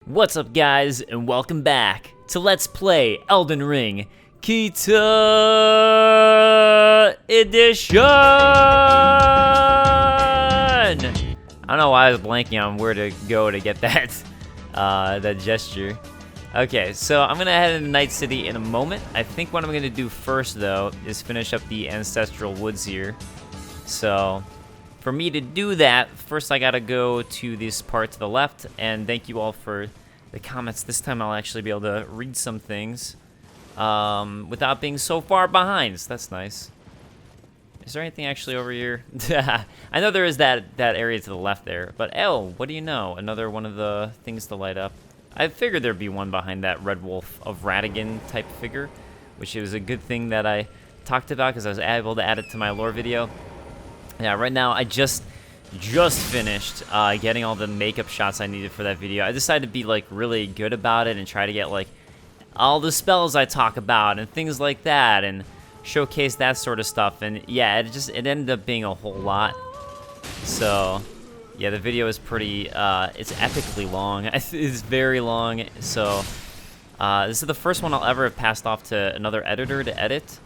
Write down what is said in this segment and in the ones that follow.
What's up, guys, and welcome back to Let's Play Elden Ring Kita Edition! I don't know why I was blanking on where to go to get that, that gesture. Okay, so I'm gonna head into Night City in a moment. I think what I'm gonna do first, though, is finish up the Ancestral woods here. So, for me to do that, first I gotta go to this part to the left, and thank you all for the comments. This time I'll actually be able to read some things without being so far behind, so that's nice. Is there anything actually over here? I know there is that area to the left there, but oh, what do you know? Another one of the things to light up. I figured there'd be one behind that Red Wolf of Radigan type figure, which is a good thing that I talked about because I was able to add it to my lore video. Yeah, right now I just finished getting all the makeup shots I needed for that video. I decided to be like really good about it and try to get like all the spells I talk about and things like that and showcase that sort of stuff. And yeah, it ended up being a whole lot. So yeah, the video is pretty it's epically long. It's very long. So this is the first one I'll ever have passed off to another editor to edit.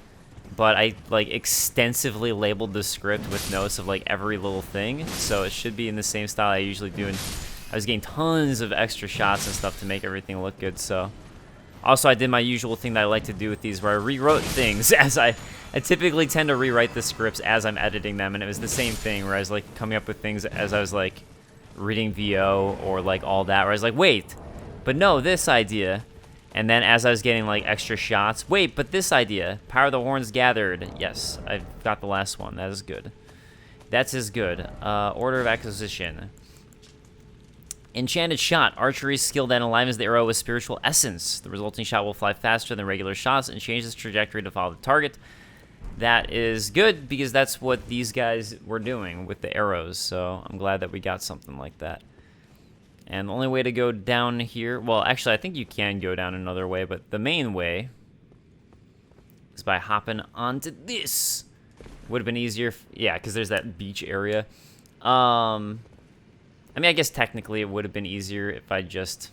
But I like extensively labeled the script with notes of like every little thing, so it should be in the same style I usually do. And I was getting tons of extra shots and stuff to make everything look good. So also I did my usual thing that I like to do with these, where I rewrote things as I typically tend to rewrite the scripts as I'm editing them, and it was the same thing where I was like coming up with things as I was like reading VO or like all that, where I was like, wait, but no, this idea. And then as I was getting like extra shots, wait, but this idea, Power of the Horns Gathered. Yes, I got the last one. That is good. That's as good. Order of Acquisition. Enchanted Shot. Archery skill that aligns the arrow with spiritual essence. The resulting shot will fly faster than regular shots and change its trajectory to follow the target. That is good because that's what these guys were doing with the arrows. So I'm glad that we got something like that. And the only way to go down here, well, actually, I think you can go down another way, but the main way is by hopping onto this. Would have been easier, yeah, because there's that beach area. I mean, I guess technically it would have been easier if I just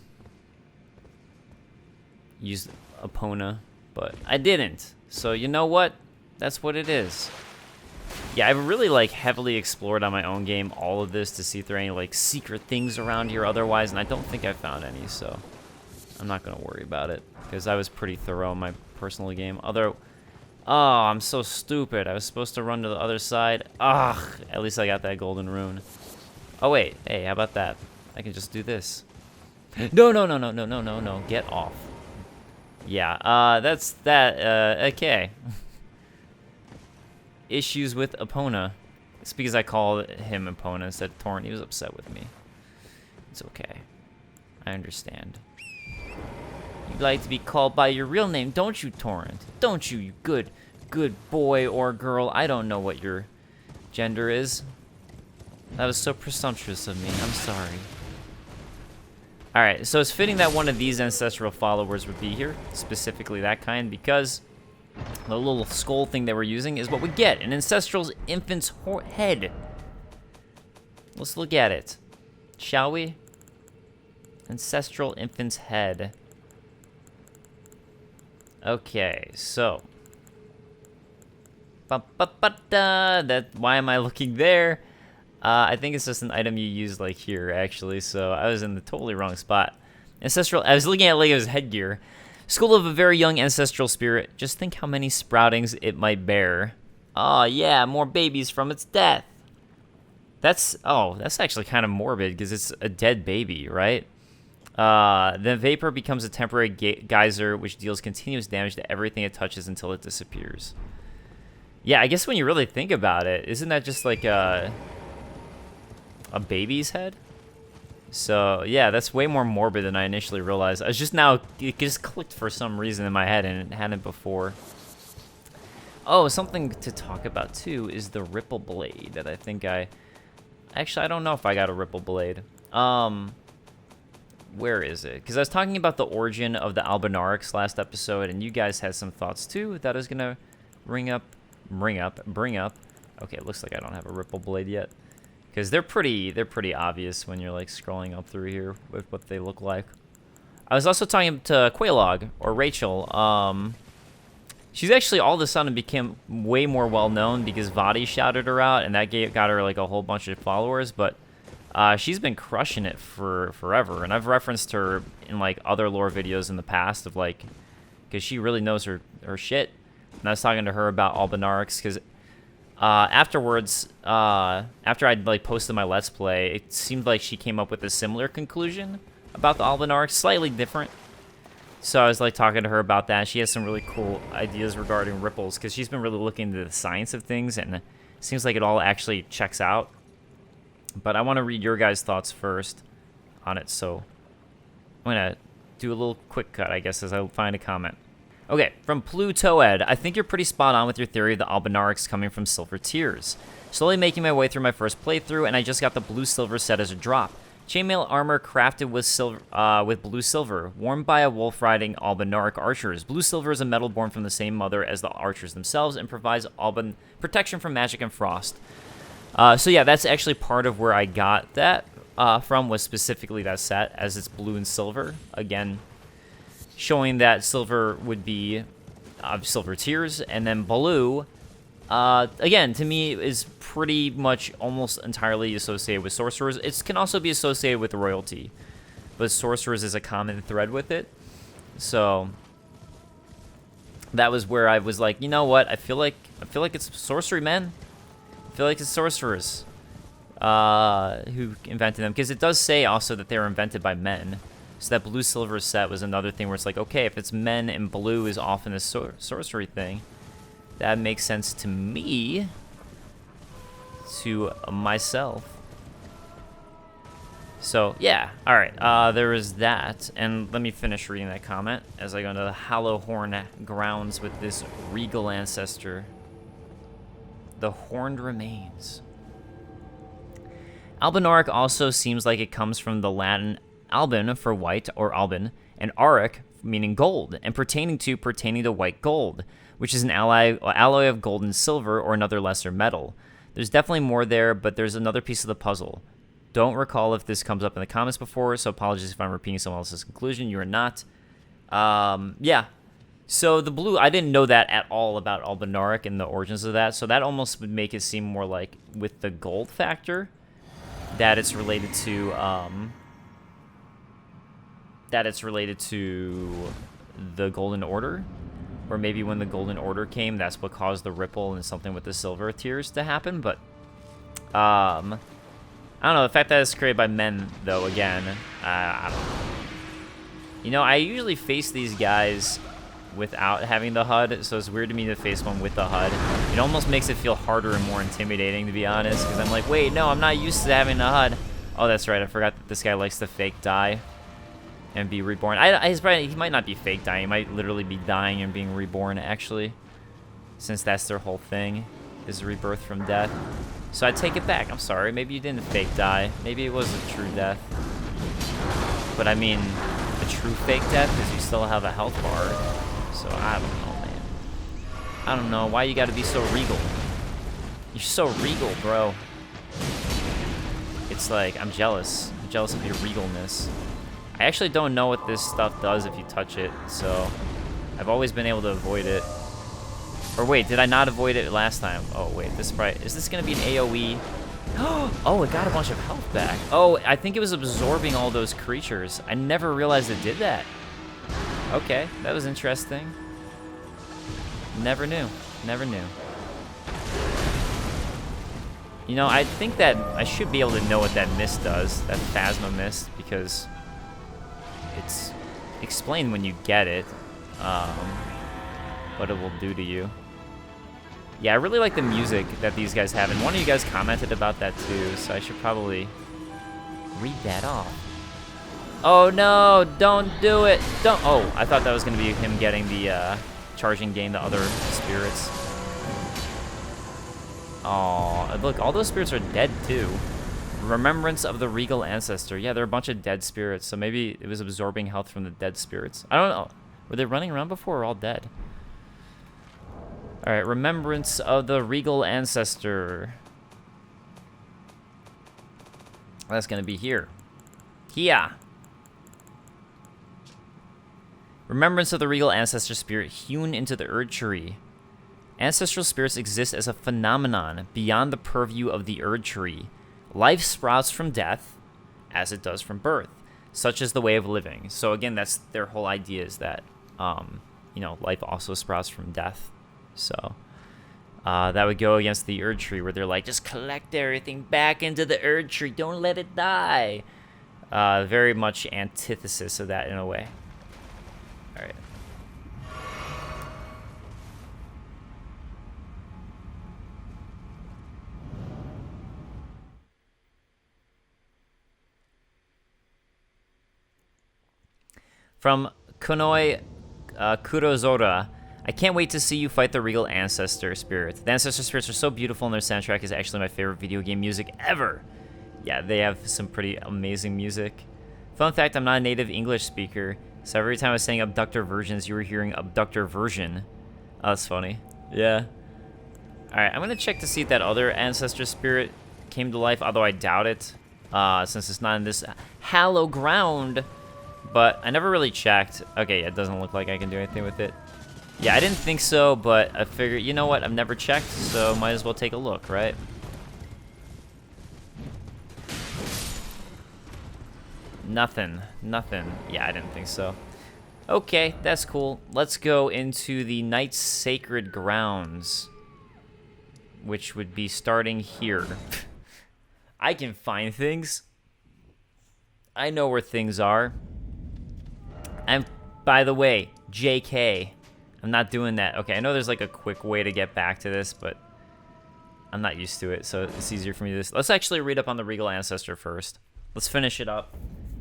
used Epona, but I didn't. So you know what? That's what it is. Yeah, I've really, like, heavily explored on my own game all of this to see if there are any, like, secret things around here otherwise, and I don't think I found any, so I'm not going to worry about it, because I was pretty thorough in my personal game. Oh, I'm so stupid. I was supposed to run to the other side. Ugh, at least I got that golden rune. Oh, wait. Hey, how about that? I can just do this. No. Get off. Yeah, that's that. Okay. Issues with Epona. It's because I called him Epona instead of Torrent. He was upset with me. It's okay. I understand. You like to be called by your real name, don't you, Torrent? Don't you, you good boy or girl? I don't know what your gender is. That was so presumptuous of me. I'm sorry. Alright, so it's fitting that one of these ancestral followers would be here. Specifically that kind, because the little skull thing that we're using is what we get, an Ancestral's infant's head. Let's look at it, shall we? Ancestral infant's head. Okay, so. Why am I looking there? I think it's just an item you use like here, actually, so I was in the totally wrong spot. Ancestral, I was looking at Lego's headgear. Skull of a very young ancestral spirit. Just think how many sproutings it might bear. Oh, yeah, more babies from its death. That's actually kind of morbid because it's a dead baby, right? The vapor becomes a temporary geyser which deals continuous damage to everything it touches until it disappears. Yeah, I guess when you really think about it, isn't that just like a baby's head? So, yeah, that's way more morbid than I initially realized. I was just now, it just clicked for some reason in my head, and it hadn't before. Oh, something to talk about, too, is the Ripple Blade that I think actually, I don't know if I got a Ripple Blade. Where is it? Because I was talking about the origin of the Albinaurix last episode, and you guys had some thoughts, too, that I was going to bring up. Okay, it looks like I don't have a Ripple Blade yet. Because they're pretty obvious when you're like scrolling up through here with what they look like. I was also talking to Quaylog, or Rachel. She's actually all of a sudden became way more well-known because Vadi shouted her out, and that got her like a whole bunch of followers, but she's been crushing it for forever, and I've referenced her in like other lore videos in the past of like, because she really knows her shit, and I was talking to her about Albinarix, because afterwards, after I'd like posted my Let's Play, it seemed like she came up with a similar conclusion about the Albinarix, slightly different. So I was like talking to her about that. She has some really cool ideas regarding ripples because she's been really looking into the science of things, and it seems like it all actually checks out. But I want to read your guys' thoughts first on it, so I'm going to do a little quick cut, I guess, as I find a comment. Okay, from Plutoed, I think you're pretty spot on with your theory of the Albinarix coming from Silver Tears. Slowly making my way through my first playthrough, and I just got the blue-silver set as a drop. Chainmail armor crafted with silver, with blue silver, worn by a wolf-riding Albinaric archers. Blue silver is a metal born from the same mother as the archers themselves and provides Albin protection from magic and frost. So yeah, that's actually part of where I got that from, was specifically that set, as it's blue and silver. Again, showing that silver would be Silver Tears, and then blue, again, to me, is pretty much almost entirely associated with sorcerers. It can also be associated with royalty, but sorcerers is a common thread with it. So that was where I was like, you know what? I feel like it's sorcery men. I feel like it's sorcerers who invented them, because it does say also that they were invented by men. So that blue silver set was another thing where it's like, okay, if it's men and blue is often a sorcery thing, that makes sense to me, to myself. So yeah, all right. There is that, and let me finish reading that comment as I go into the Hallowhorn grounds with this Regal Ancestor. The horned remains. Albinaric also seems like it comes from the Latin albin for white or albin, and auric meaning gold, and pertaining to white gold, which is an alloy of gold and silver or another lesser metal. There's definitely more there, but there's another piece of the puzzle. Don't recall if this comes up in the comments before, so apologies if I'm repeating someone else's conclusion. You are not. Yeah. So the blue, I didn't know that at all about Albinaric and the origins of that, so that almost would make it seem more like with the gold factor, that it's related to, the Golden Order. Or maybe when the Golden Order came, that's what caused the ripple and something with the Silver Tears to happen. But, I don't know. The fact that it's created by men, though, again, I don't know. You know, I usually face these guys without having the HUD, so it's weird to me to face one with the HUD. It almost makes it feel harder and more intimidating, to be honest, because I'm like, wait, no, I'm not used to having a HUD. Oh, that's right. I forgot that this guy likes to fake die and be reborn. He might not be fake dying. He might literally be dying and being reborn, actually, since that's their whole thing, is rebirth from death. So I take it back. I'm sorry. Maybe you didn't fake die. Maybe it was a true death. But I mean, a true fake death is you still have a health bar. So I don't know, man. I don't know. Why you gotta be so regal? You're so regal, bro. It's like, I'm jealous. I'm jealous of your regalness. I actually don't know what this stuff does if you touch it, so I've always been able to avoid it. Or wait, did I not avoid it last time? Oh wait, is this gonna be an AoE? Oh, it got a bunch of health back. Oh, I think it was absorbing all those creatures. I never realized it did that. Okay, that was interesting. Never knew. Never knew. You know, I think that I should be able to know what that mist does, that Phasma mist, because it's explained when you get it, what it will do to you. Yeah, I really like the music that these guys have, and one of you guys commented about that too, so I should probably read that off. Oh no, don't do it. Don't. Oh, I thought that was going to be him getting the charging gain to other spirits. Oh, look, all those spirits are dead too. Remembrance of the Regal Ancestor. Yeah, they're a bunch of dead spirits, so maybe it was absorbing health from the dead spirits. I don't know. Were they running around before or all dead? All right, Remembrance of the Regal Ancestor. That's going to be here. Here. Remembrance of the Regal Ancestor spirit hewn into the Erd tree. Ancestral spirits exist as a phenomenon beyond the purview of the Erd tree. Life sprouts from death, as it does from birth. Such is the way of living. So again, that's their whole idea, is that, you know, life also sprouts from death. So that would go against the Erd tree, where they're like, just collect everything back into the Erd tree. Don't let it die. Very much antithesis of that in a way. All right. From Konoi Kurozora, I can't wait to see you fight the Regal Ancestor spirit. The Ancestor spirits are so beautiful, and their soundtrack is actually my favorite video game music ever. Yeah, they have some pretty amazing music. Fun fact, I'm not a native English speaker, so every time I was saying abductor versions, you were hearing abductor version. Oh, that's funny. Yeah. Alright, I'm gonna check to see if that other Ancestor spirit came to life, although I doubt it, since it's not in this hallowed ground. But I never really checked. Okay, yeah, it doesn't look like I can do anything with it. Yeah, I didn't think so, but I figured, you know what? I've never checked, so might as well take a look, right? Nothing. Nothing. Yeah, I didn't think so. Okay, that's cool. Let's go into the Night's Sacred Grounds, which would be starting here. I can find things. I know where things are. And by the way, JK, I'm not doing that. Okay, I know there's like a quick way to get back to this, but I'm not used to it, so it's easier for me to... Let's actually read up on the Regal Ancestor first. Let's finish it up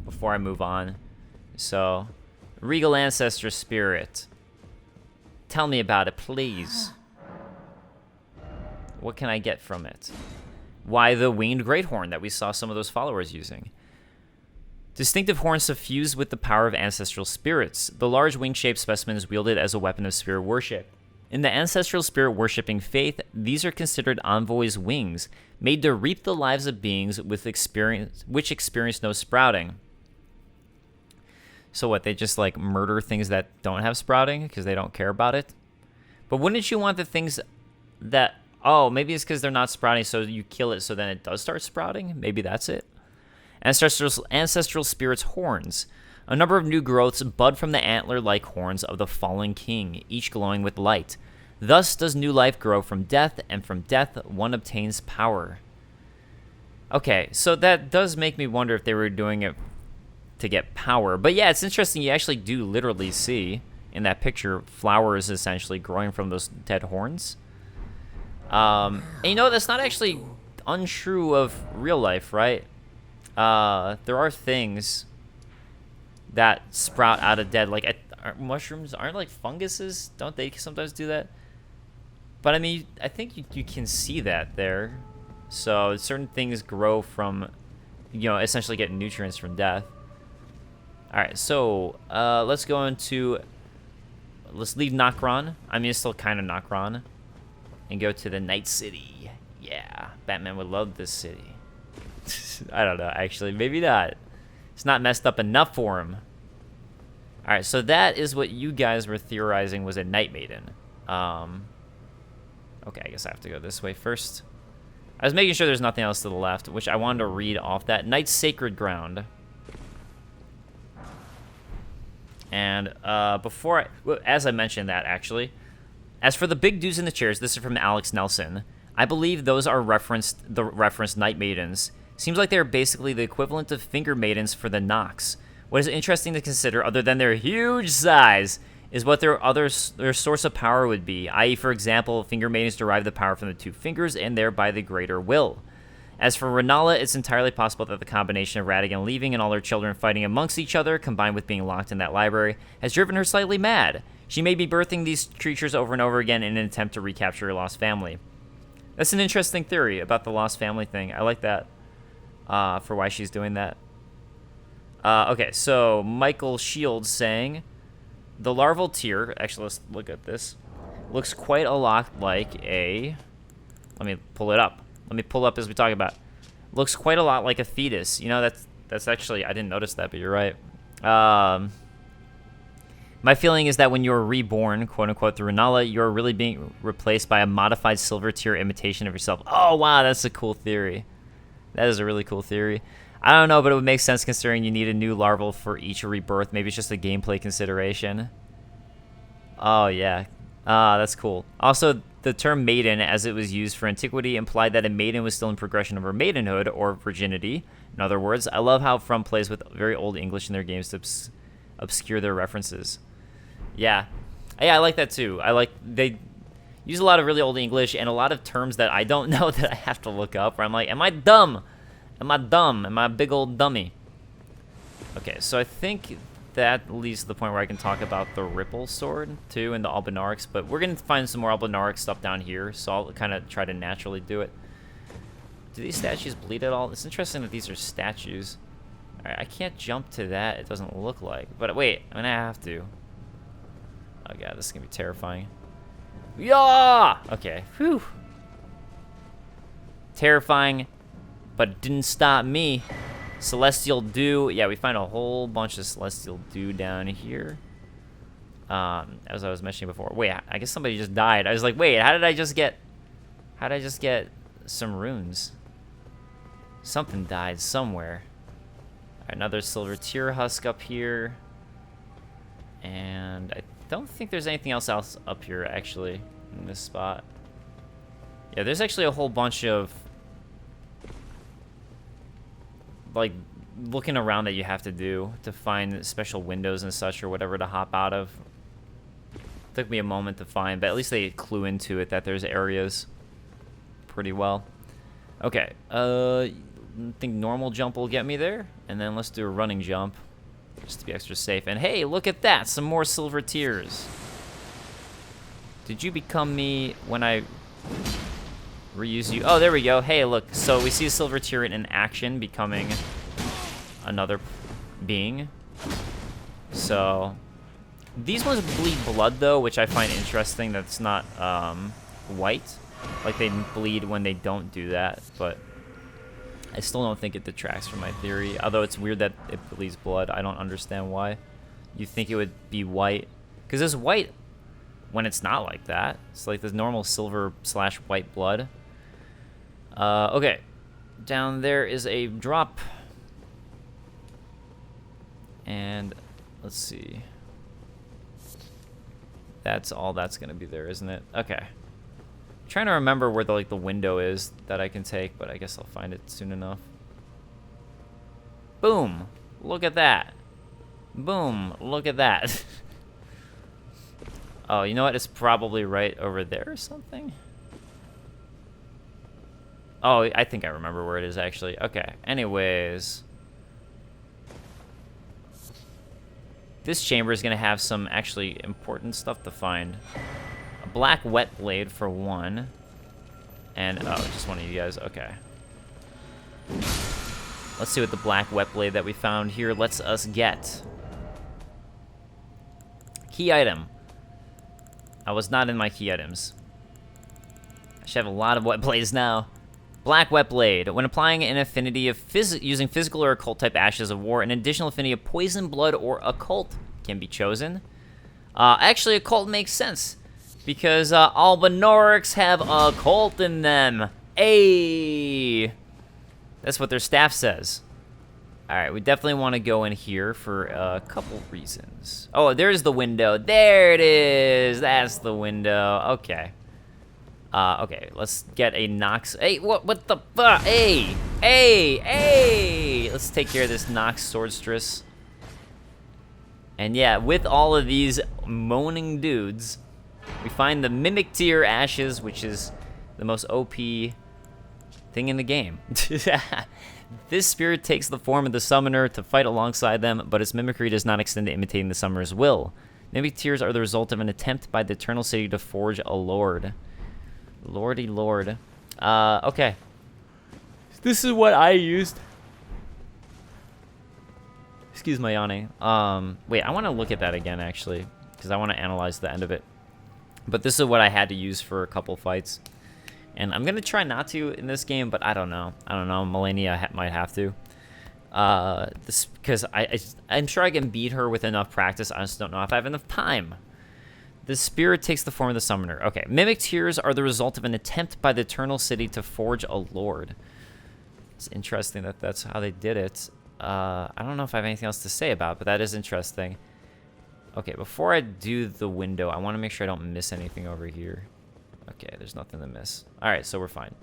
before I move on. So, Regal Ancestor spirit. Tell me about it, please. What can I get from it? Why, the winged great horn that we saw some of those followers using. Distinctive horns suffused with the power of ancestral spirits. The large wing-shaped specimen is wielded as a weapon of spirit worship. In the ancestral spirit worshipping faith, these are considered envoys' wings, made to reap the lives of beings which experience no sprouting. So what, they just like murder things that don't have sprouting because they don't care about it? But wouldn't you want the things that... Oh, maybe it's because they're not sprouting, so you kill it so then it does start sprouting? Maybe that's it. Ancestral spirits' horns. A number of new growths bud from the antler-like horns of the fallen king, each glowing with light. Thus does new life grow from death, and from death one obtains power. Okay, so that does make me wonder if they were doing it to get power. But yeah, it's interesting. You actually do literally see, in that picture, flowers essentially growing from those dead horns. And you know, that's not actually untrue of real life, right? There are things that sprout out of dead, like mushrooms aren't like funguses, don't they sometimes do that? But I mean, I think you can see that there. So certain things grow from, you know, essentially get nutrients from death. All right, so let's go into, let's leave Nokron. I mean, it's still kind of Nokron, and go to the Night City. Yeah, Batman would love this city. I don't know, actually. Maybe not. It's not messed up enough for him. Alright, so that is what you guys were theorizing was a Night Maiden. Okay, I guess I have to go this way first. I was making sure there's nothing else to the left, which I wanted to read off that. Night's Sacred Ground. And before well, as I mentioned that, actually. As for the big dudes in the chairs, this is from Alex Nelson. I believe those are the referenced Night Maidens. Seems like they're basically the equivalent of finger maidens for the Knox. What is interesting to consider, other than their huge size, is what their source of power would be, i.e., for example, finger maidens derive the power from the two fingers and thereby the greater will. As for Renala, it's entirely possible that the combination of Radigan leaving and all her children fighting amongst each other, combined with being locked in that library, has driven her slightly mad. She may be birthing these creatures over and over again in an attempt to recapture her lost family. That's an interesting theory about the lost family thing. I like that. For why she's doing that. Okay, so Michael Shields saying, the larval tear, actually let's look at this, looks quite a lot like a, let me pull it up. Let me pull up as we talk about. Looks quite a lot like a fetus. You know, that's actually, I didn't notice that, but you're right. My feeling is that when you're reborn, quote-unquote, through Renala, you're really being replaced by a modified silver tier imitation of yourself. Oh, wow, that's a cool theory. That is a really cool theory. I don't know, but it would make sense considering you need a new larval for each rebirth. Maybe it's just a gameplay consideration. Oh, yeah. That's cool. Also, the term maiden, as it was used for antiquity, implied that a maiden was still in progression of her maidenhood, or virginity. In other words, I love how From plays with very old English in their games to obscure their references. Yeah, I like that too. They use a lot of really old English and a lot of terms that I don't know that I have to look up. Where I'm like, am I dumb? Am I dumb? Am I a big old dummy? Okay, so I think that leads to the point where I can talk about the Ripple Sword too and the Albinarix, but we're gonna find some more Albinarix stuff down here, so I'll kind of try to naturally do it. Do these statues bleed at all? It's interesting that these are statues. All right, I can't jump to that. It doesn't look like, but wait, I'm gonna have to. Oh god, this is gonna be terrifying. Yeah! Okay, whew. Terrifying, but it didn't stop me. Celestial Dew. Yeah, we find a whole bunch of Celestial Dew down here. As I was mentioning before. Wait, I guess somebody just died. I was like, wait, how did I just get some runes? Something died somewhere. All right, another silver tear husk up here. And I don't think there's anything else up here, actually, in this spot. Yeah, there's actually a whole bunch of, like, looking around that you have to do to find special windows and such or whatever to hop out of. Took me a moment to find, but at least they clue into it that there's areas pretty well. Okay, I think normal jump will get me there, and then let's do a running jump. Just to be extra safe. And hey, look at that! Some more silver tears. Did you become me when I reuse you? Oh, there we go. Hey, look. So we see a silver tear in action becoming another being. So these ones bleed blood, though, which I find interesting. That's not white. Like, they bleed when they don't do that, but I still don't think it detracts from my theory, although it's weird that it bleeds blood. I don't understand why. You think it would be white? Because it's white when it's not like that. It's like the normal silver/white blood. Okay. Down there is a drop. And let's see. That's all that's going to be there, isn't it? Okay. Trying to remember where the window is that I can take, but I guess I'll find it soon enough. Boom! Look at that. Boom! Look at that. Oh, you know what? It's probably right over there or something. Oh, I think I remember where it is actually. Okay. Anyways, this chamber is gonna have some actually important stuff to find. A black wet blade for one. And, oh, just one of you guys. Okay. Let's see what the black wet blade that we found here lets us get. Key item. I was not in my key items. I should have a lot of wet blades now. Black wet blade. When applying an affinity of using physical or occult type ashes of war, an additional affinity of poison, blood, or occult can be chosen. Actually, occult makes sense. Because Albinarix have occult in them. Ayy! That's what their staff says. Alright, we definitely want to go in here for a couple reasons. Oh, there's the window. There it is! That's the window. Okay. Okay, let's get a Knox. Hey, what the fuck? Hey! Hey! Hey! Let's take care of this Knox Swordstress. And yeah, with all of these moaning dudes, we find the Mimic Tier Ashes, which is the most OP thing in the game. This spirit takes the form of the summoner to fight alongside them, but its mimicry does not extend to imitating the summoner's will. Mimic Tears are the result of an attempt by the Eternal City to forge a lord. Lordy lord. Okay. This is what I used. Excuse my yawning. Wait, I want to look at that again, actually, because I want to analyze the end of it. But this is what I had to use for a couple fights. And I'm going to try not to in this game, but I don't know. I don't know. Melania might have to. This because I'm sure I can beat her with enough practice. I just don't know if I have enough time. The spirit takes the form of the summoner. Okay, mimic tears are the result of an attempt by the Eternal City to forge a lord. It's interesting that that's how they did it. I don't know if I have anything else to say about it, but that is interesting. Okay, before I do the window, I want to make sure I don't miss anything over here. Okay, there's nothing to miss. All right, so we're fine.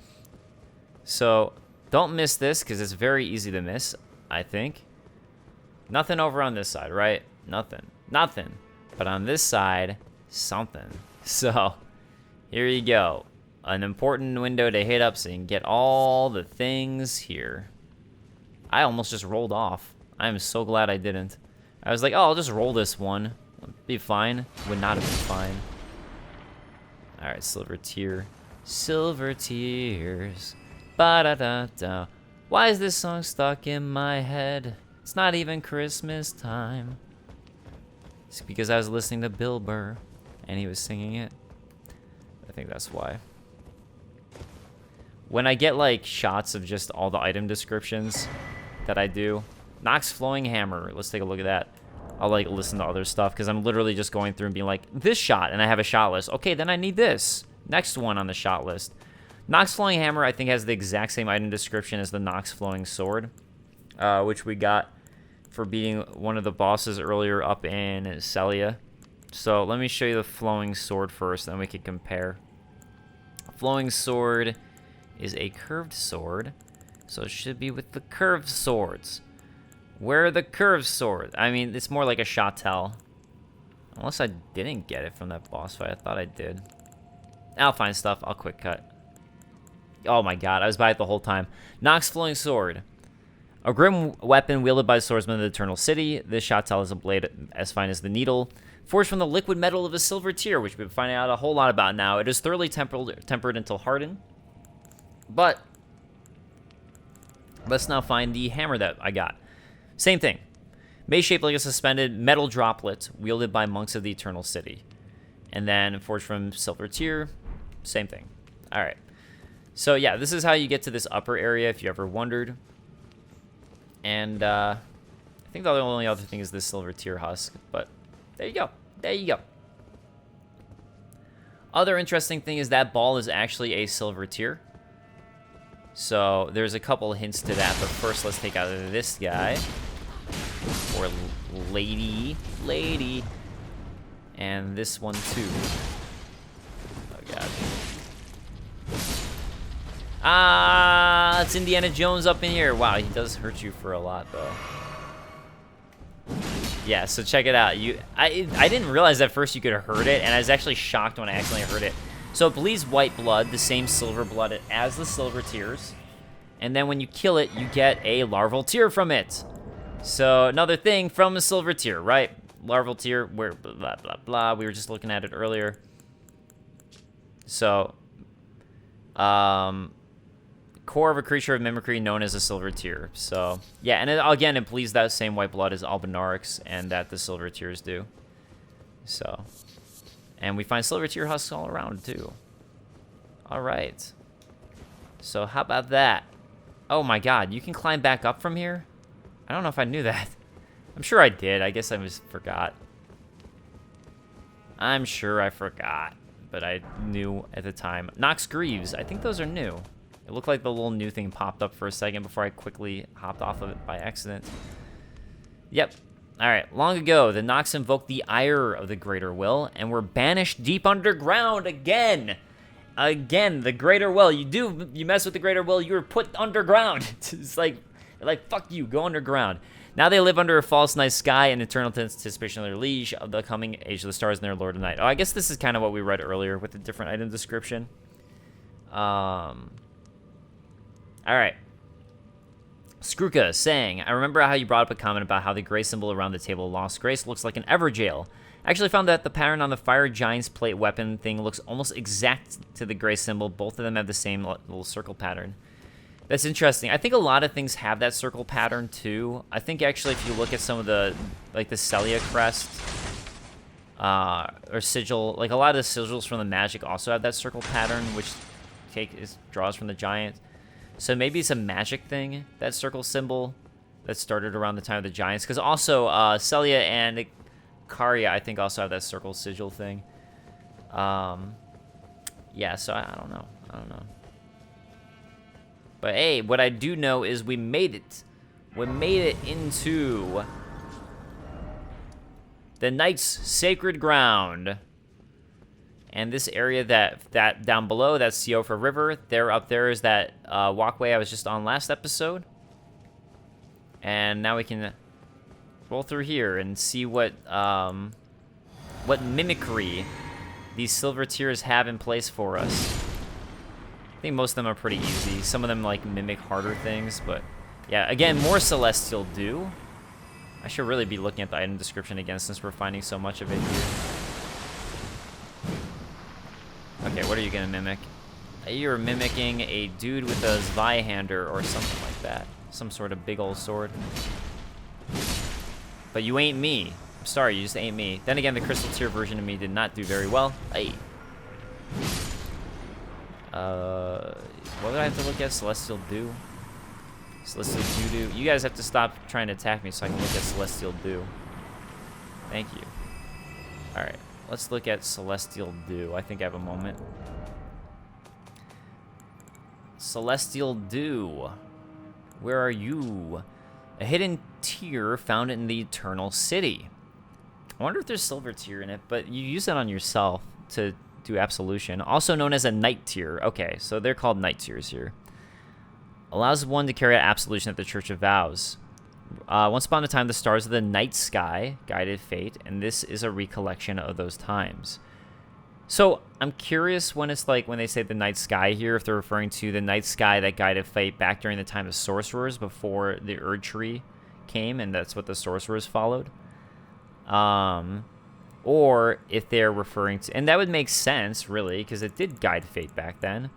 So don't miss this because it's very easy to miss, I think. Nothing over on this side, right? Nothing. Nothing. But on this side, something. So here you go. An important window to hit up so you can get all the things here. I almost just rolled off. I am so glad I didn't. I was like, oh, I'll just roll this one. It'll be fine. Would not have been fine. All right, silver tear. Silver tears. Ba-da-da-da. Why is this song stuck in my head? It's not even Christmas time. It's because I was listening to Bill Burr, and he was singing it. I think that's why. When I get, like, shots of just all the item descriptions that I do. Knox flowing hammer. Let's take a look at that. I'll, like, listen to other stuff, because I'm literally just going through and being like, this shot, and I have a shot list. Okay, then I need this. Next one on the shot list. Knox flowing hammer, I think, has the exact same item description as the Knox flowing sword, which we got for beating one of the bosses earlier up in Celia. So let me show you the flowing sword first, then we can compare. Flowing sword is a curved sword, so it should be with the curved swords. Where are the curved swords? I mean, it's more like a shottel. Unless I didn't get it from that boss fight. I thought I did. I'll find stuff. I'll quick cut. Oh my god, I was by it the whole time. Knox flowing sword. A grim weapon wielded by the swordsman of the Eternal City. This shottel is a blade as fine as the needle. Forged from the liquid metal of a silver tear, which we've been finding out a whole lot about now. It is thoroughly tempered until hardened. But let's now find the hammer that I got. Same thing. Made shaped like a suspended metal droplet wielded by monks of the Eternal City. And then forged from silver tear. Same thing. All right. So yeah, this is how you get to this upper area if you ever wondered. And I think the only other thing is this silver tear husk. But there you go. There you go. Other interesting thing is that ball is actually a silver tear. So there's a couple hints to that. But first, let's take out this guy. Or lady. And this one too. Oh god. Ah, it's Indiana Jones up in here. Wow, he does hurt you for a lot though. Yeah, so check it out. I didn't realize at first you could hurt it, and I was actually shocked when I accidentally hurt it. So it bleeds white blood, the same silver blood as the silver tears. And then when you kill it, you get a larval tear from it. So another thing from a silver tear, right? Larval tear, where blah, blah, blah. We were just looking at it earlier. So, core of a creature of mimicry known as a silver tear. So, yeah, and again, it bleeds that same white blood as Albinarix and that the silver tears do. So, and we find silver tear husks all around, too. All right. So, how about that? Oh, my God. You can climb back up from here? I don't know if I knew that. I'm sure I did. I guess I just forgot. I'm sure I forgot. But I knew at the time. Knox Greaves. I think those are new. It looked like the little new thing popped up for a second before I quickly hopped off of it by accident. Yep. All right. Long ago, the Knox invoked the ire of the Greater Will and were banished deep underground again. Again, the Greater Will. You mess with the Greater Will, you're put underground. It's like fuck you, go underground. Now they live under a false night sky in eternal anticipation of their liege of the coming age of the stars and their Lord of Night. Oh, I guess this is kind of what we read earlier with the different item description. All right. Skruka saying, I remember how you brought up a comment about how the gray symbol around the table of Lost Grace looks like an Everjail. I actually found that the pattern on the Fire Giant's plate weapon thing looks almost exact to the gray symbol. Both of them have the same little circle pattern. That's interesting. I think a lot of things have that circle pattern too. I think actually if you look at some of the, like the Celia crest, or sigil, like a lot of the sigils from the magic also have that circle pattern, which draws from the giant. So maybe it's a magic thing, that circle symbol. that started around the time of the Giants. Because also, Celia and Karya, I think, also have that circle sigil thing. Yeah, so I don't know. I don't know. But hey, what I do know is we made it. We made it into the Knight's Sacred Ground. And this area that down below, that's Siofa River. There up there is that walkway I was just on last episode. And now we can roll through here and see what mimicry these silver tiers have in place for us. I think most of them are pretty easy. Some of them like mimic harder things, but yeah, again, more Celestial Dew. I should really be looking at the item description again since we're finding so much of it here. Okay, what are you gonna mimic? You're mimicking a dude with a Zweihander or something like that. Some sort of big old sword. But you ain't me. I'm sorry, you just ain't me. Then again, the Crystal Tier version of me did not do very well. Hey. What would I have to look at? Celestial Dew? Celestial Dew. You guys have to stop trying to attack me so I can look at Celestial Dew. Thank you. Alright, let's look at Celestial Dew. I think I have a moment. Celestial Dew. Where are you? A hidden tier found in the Eternal City. I wonder if there's silver tier in it, but you use that on yourself to do absolution. Also known as a night tier. Okay, so they're called night tiers here. Allows one to carry out absolution at the Church of Vows. Once upon a time, the stars of the night sky guided fate, and this is a recollection of those times. So I'm curious when it's like when they say the night sky here, if they're referring to the night sky that guided fate back during the time of sorcerers before the Erd Tree came, and that's what the sorcerers followed. Or if they're referring to, and that would make sense really, because it did guide fate back then.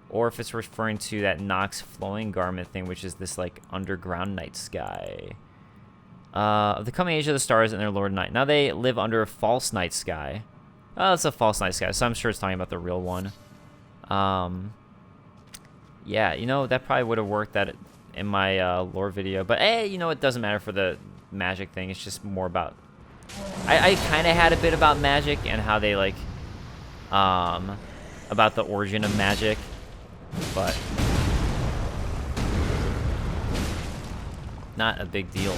Or if it's referring to that Knox flowing garment thing, which is this like underground night sky. Of the coming age of the stars and their lord night. Now they live under a false night sky. Oh, it's a false night sky, so I'm sure it's talking about the real one. Yeah, you know, that probably would have worked that in my lore video. But hey, you know, it doesn't matter for the magic thing. It's just more about... I kind of had a bit about magic and how they, like... about the origin of magic. But... not a big deal.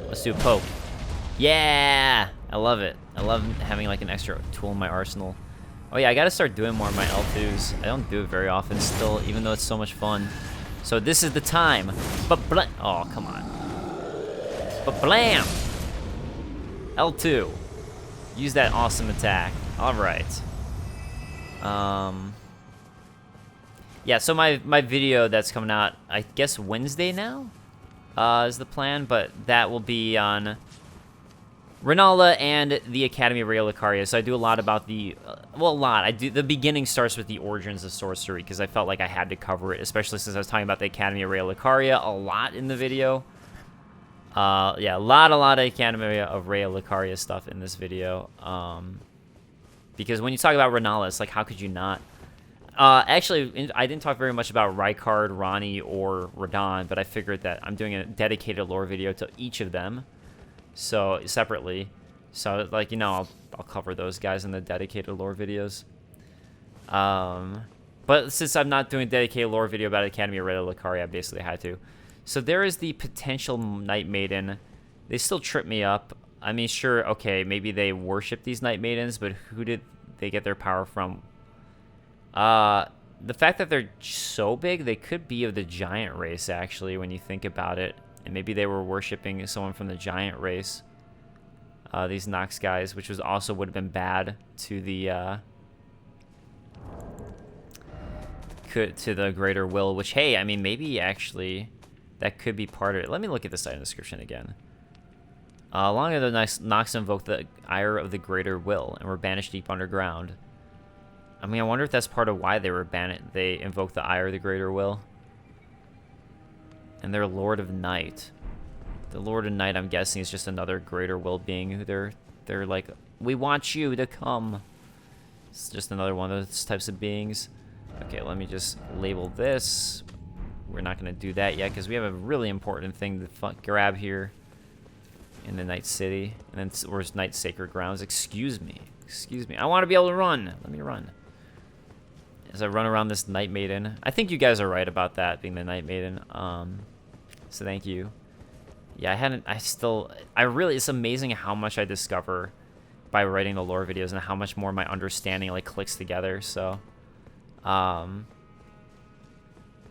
Let's do a poke. Yeah! I love it. I love having like an extra tool in my arsenal. Oh yeah, I gotta start doing more of my L2s. I don't do it very often still, even though it's so much fun. So this is the time. But oh, come on. But blam! L2. Use that awesome attack. Alright. Yeah, so my video that's coming out, I guess Wednesday now? Is the plan, but that will be on Renala and the Academy of Regal Lucaria. So I do a lot about the, well, a lot. I do, the beginning starts with the origins of sorcery, because I felt like I had to cover it, especially since I was talking about the Academy of Regal Lucaria a lot in the video. Yeah, a lot of Academy of Regal Lucaria stuff in this video. Because when you talk about Renala, it's like, how could you not? Actually, I didn't talk very much about Rykard, Ronnie, or Radon, but I figured that I'm doing a dedicated lore video to each of them. So, separately. So, like, you know, I'll cover those guys in the dedicated lore videos. But since I'm not doing a dedicated lore video about Academy of Regal Lucaria, I basically had to. So, there is the potential Night Maiden. They still trip me up. I mean, sure, okay, maybe they worship these Night Maidens, but who did they get their power from? The fact that they're so big, they could be of the giant race, actually, when you think about it. And maybe they were worshipping someone from the giant race. These Knox guys, which was also would have been bad to the greater will, which, hey, I mean, maybe actually that could be part of it. Let me look at this item description again. Long ago, the Knox invoked the ire of the greater will and were banished deep underground. I mean, I wonder if that's part of why they were they invoked the ire of the greater will. And they're Lord of Night. The Lord of Night, I'm guessing, is just another greater will being who they're like, we want you to come. It's just another one of those types of beings. Okay, let me just label this we're not going to do that yet because we have a really important thing to grab here in the Night City. And then where's Night Sacred Grounds? Excuse me. Excuse me. I want to be able to run. Let me run. As I run around this Night Maiden. I think you guys are right about that being the Night Maiden. So thank you. Yeah, I really, it's amazing how much I discover by writing the lore videos and how much more my understanding like clicks together. So,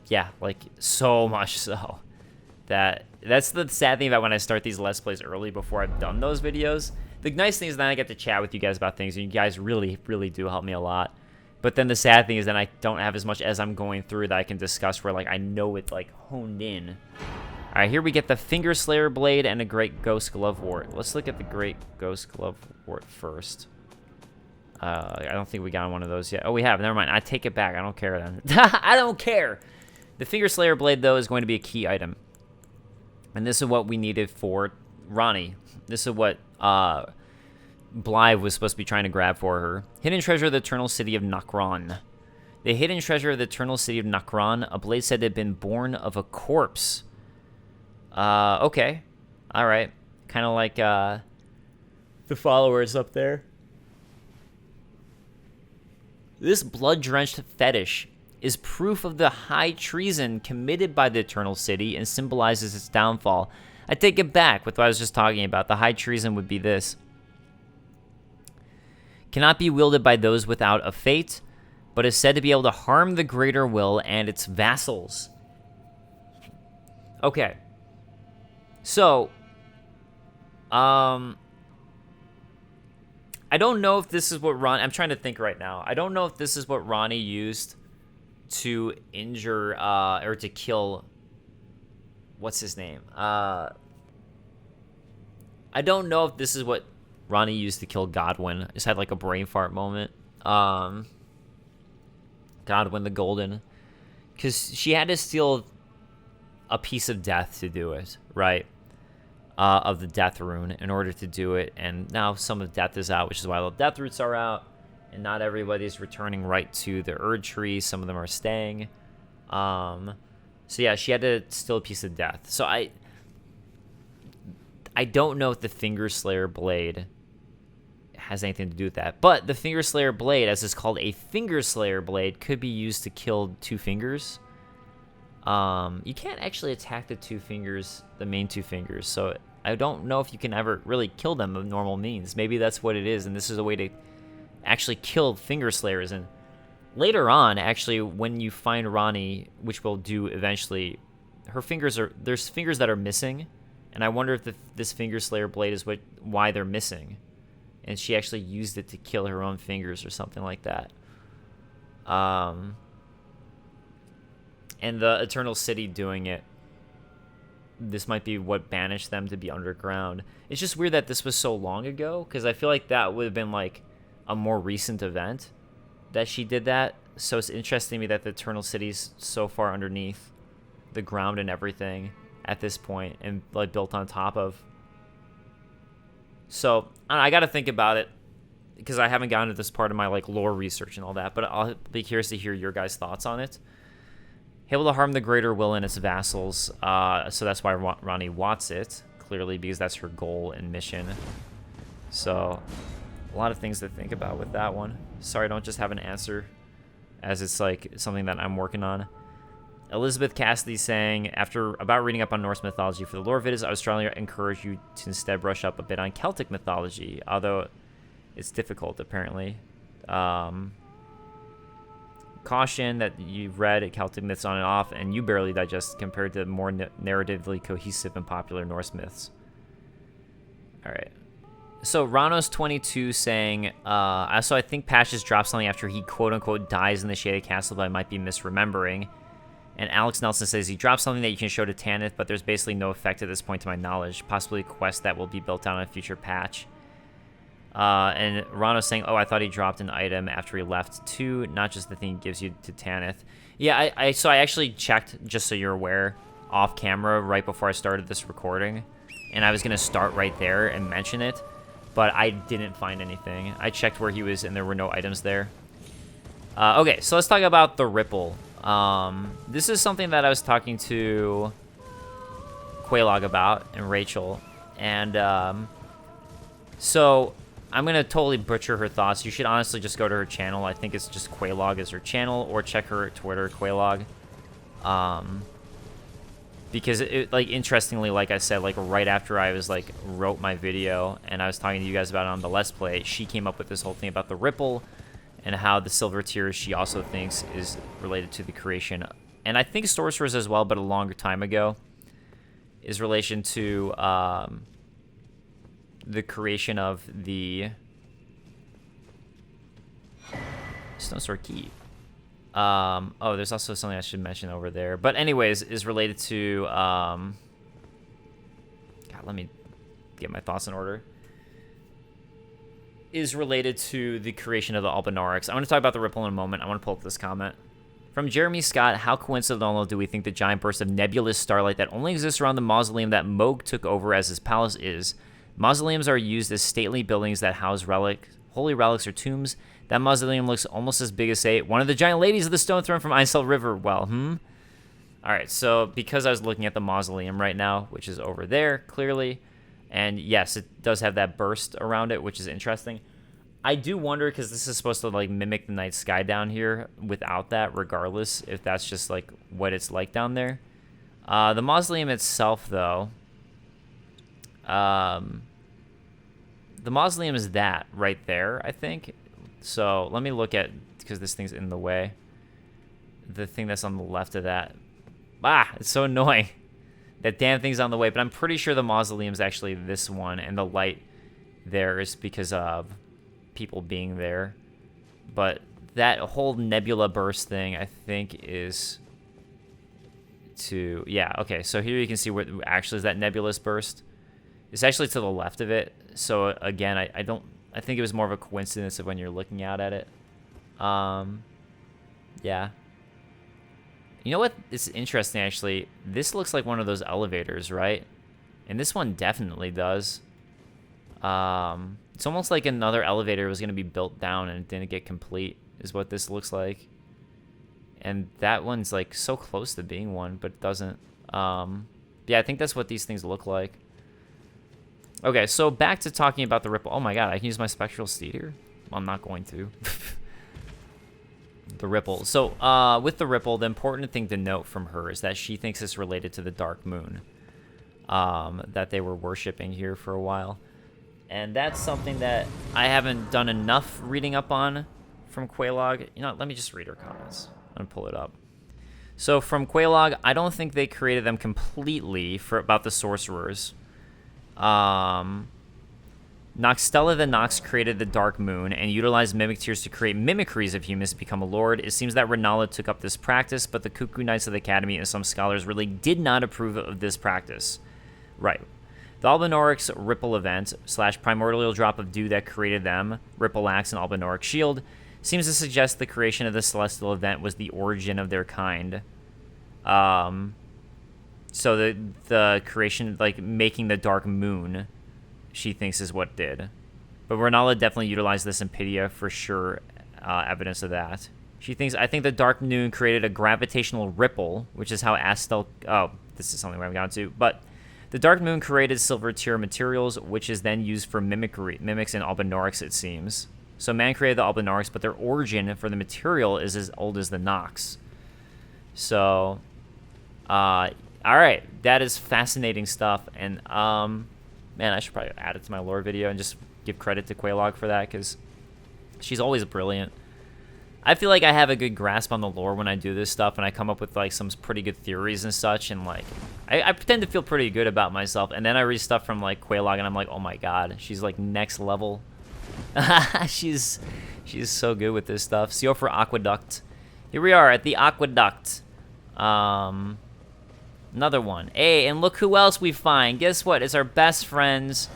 yeah, like so much so that's the sad thing about when I start these Let's Plays early before I've done those videos. The nice thing is then I get to chat with you guys about things, and you guys really, really do help me a lot. But then the sad thing is then I don't have as much as I'm going through that I can discuss where like I know it's like honed in. All right, here we get the Finger Slayer Blade and a Great Ghost Glovewort. Let's look at the Great Ghost Glovewort first. I don't think we got one of those yet. Oh, we have. Never mind. I take it back. I don't care then. I don't care. The Finger Slayer Blade, though, is going to be a key item. And this is what we needed for Ranni. This is what Blythe was supposed to be trying to grab for her. Hidden Treasure of the Eternal City of Nokron. The Hidden Treasure of the Eternal City of Nokron. A blade said it had been born of a corpse. Okay. All right. Kind of like the followers up there. This blood-drenched fetish is proof of the high treason committed by the Eternal City and symbolizes its downfall. I take it back with what I was just talking about. The high treason would be this. Cannot be wielded by those without a fate, but is said to be able to harm the greater will and its vassals. Okay. So, I don't know if this is what I'm trying to think right now. I don't know if this is what Ranni used to injure, or to kill, what's his name? I don't know if this is what Ranni used to kill Godwyn. Just had like a brain fart moment. Godwyn the Golden. Because she had to steal a piece of death to do it, right? Of the death rune in order to do it, and now some of the death is out, which is why the death roots are out, and not everybody's returning right to the Erd tree. Some of them are staying. So yeah, she had to steal a piece of death. So I don't know if the Finger Slayer Blade has anything to do with that, but the Finger Slayer Blade, as it's called, a Finger Slayer Blade, could be used to kill two fingers. You can't actually attack the two fingers, the main two fingers, so I don't know if you can ever really kill them with normal means. Maybe that's what it is, and this is a way to actually kill Finger Slayers. And later on, actually, when you find Ranni, which we'll do eventually, there's fingers that are missing, and I wonder if this Finger Slayer Blade is why they're missing, and she actually used it to kill her own fingers or something like that. And the Eternal City doing it, this might be what banished them to be underground. It's just weird that this was so long ago, because I feel like that would have been like a more recent event that she did that. So it's interesting to me that the Eternal City's so far underneath the ground and everything at this point, and like built on top of. So I got to think about it, because I haven't gotten to this part of my like lore research and all that, but I'll be curious to hear your guys' thoughts on it. Able to harm the greater will and its vassals, so that's why Ranni wants it, clearly, because that's her goal and mission. So, a lot of things to think about with that one. Sorry, I don't just have an answer, as it's like something that I'm working on. Elizabeth Cassidy saying, about reading up on Norse mythology for the lore videos, I would strongly encourage you to instead brush up a bit on Celtic mythology, although it's difficult, apparently. Caution that you've read Celtic myths on and off, and you barely digest compared to more narratively cohesive and popular Norse myths. All right. So Ranos22 saying, so I think Patches dropped something after he quote-unquote dies in the Shaded Castle, but I might be misremembering. And Alex Nelson says he dropped something that you can show to Tanith, but there's basically no effect at this point to my knowledge. Possibly a quest that will be built out on a future patch. And Rano's saying, oh, I thought he dropped an item after he left too, not just the thing he gives you to Tanith. Yeah, so I actually checked, just so you're aware, off camera right before I started this recording, and I was going to start right there and mention it, but I didn't find anything. I checked where he was, and there were no items there. Okay, so let's talk about the Ripple. This is something that I was talking to Quaylog about and Rachel, and so I'm gonna totally butcher her thoughts. You should honestly just go to her channel. I think it's just Quaylog is her channel, or check her Twitter, Quaylog. Because it, like, interestingly, like I said, like right after I was like wrote my video and I was talking to you guys about it on the Let's Play, she came up with this whole thing about the ripple and how the silver tears she also thinks is related to the creation, and I think sorcerers as well, but a longer time ago, is relation to the creation of the Stone Sword Key. Oh, there's also something I should mention over there. But anyways, is related to, God, let me get my thoughts in order. Is related to the creation of the Albinaurics. I'm going to talk about the ripple in a moment. I want to pull up this comment. From Jeremy Scott, how coincidental do we think the giant burst of nebulous starlight that only exists around the mausoleum that Moog took over as his palace is? Mausoleums are used as stately buildings that house holy relics or tombs. That mausoleum looks almost as big as, say, one of the giant ladies of the stone throne from Ancestral River. Well, Alright, so because I was looking at the mausoleum right now, which is over there, clearly, and yes, it does have that burst around it, which is interesting. I do wonder, because this is supposed to, like, mimic the night sky down here without that, regardless, if that's just, like, what it's like down there. The mausoleum itself, though, the mausoleum is that right there, I think. So let me look at, because this thing's in the way, the thing that's on the left of that. It's so annoying. That damn thing's on the way, but I'm pretty sure the mausoleum's actually this one, and the light there is because of people being there. But that whole nebula burst thing, I think, is to, yeah, okay, so here you can see where actually is that nebulous burst. It's actually to the left of it, so again, I think it was more of a coincidence of when you're looking out at it. Yeah. You know what? It's interesting, actually. This looks like one of those elevators, right? And this one definitely does. It's almost like another elevator was going to be built down and it didn't get complete, is what this looks like. And that one's, like, so close to being one, but it doesn't. Yeah, I think that's what these things look like. Okay, so back to talking about the ripple. Oh my god, I can use my spectral steed here? Well, I'm not going to. The ripple. So, with the ripple, the important thing to note from her is that she thinks it's related to the dark moon that they were worshipping here for a while. And that's something that I haven't done enough reading up on from Quaylog. You know, let me just read her comments. I'm gonna pull it up. So, from Quaylog, I don't think they created them completely about the sorcerers. Noxtella the Knox created the Dark Moon and utilized mimic tears to create mimicries of humans to become a lord. It seems that Renala took up this practice, but the Cuckoo Knights of the Academy and some scholars really did not approve of this practice. Right. The Albinaurics Ripple event / primordial drop of dew that created them, Ripple Axe and Albinauric Shield, seems to suggest the creation of the celestial event was the origin of their kind. So the creation, like, making the Dark Moon, she thinks is what did. But Renala definitely utilized this in Pydia for sure, evidence of that. I think the Dark Moon created a gravitational ripple, which is how Astel, this is something we haven't gotten to, but the Dark Moon created silver tier materials, which is then used for mimics and Albinaurics, it seems. So man created the Albinaurics, but their origin for the material is as old as the Knox. So, alright, that is fascinating stuff, and, man, I should probably add it to my lore video and just give credit to Quaylog for that, because she's always brilliant. I feel like I have a good grasp on the lore when I do this stuff, and I come up with, like, some pretty good theories and such, and, like, I pretend to feel pretty good about myself, and then I read stuff from, like, Quaylog, and I'm like, oh my god, she's, like, next level. she's so good with this stuff. CO for Aqueduct. Here we are at the Aqueduct. Another one. Hey, and look who else we find. Guess what? It's our best friends.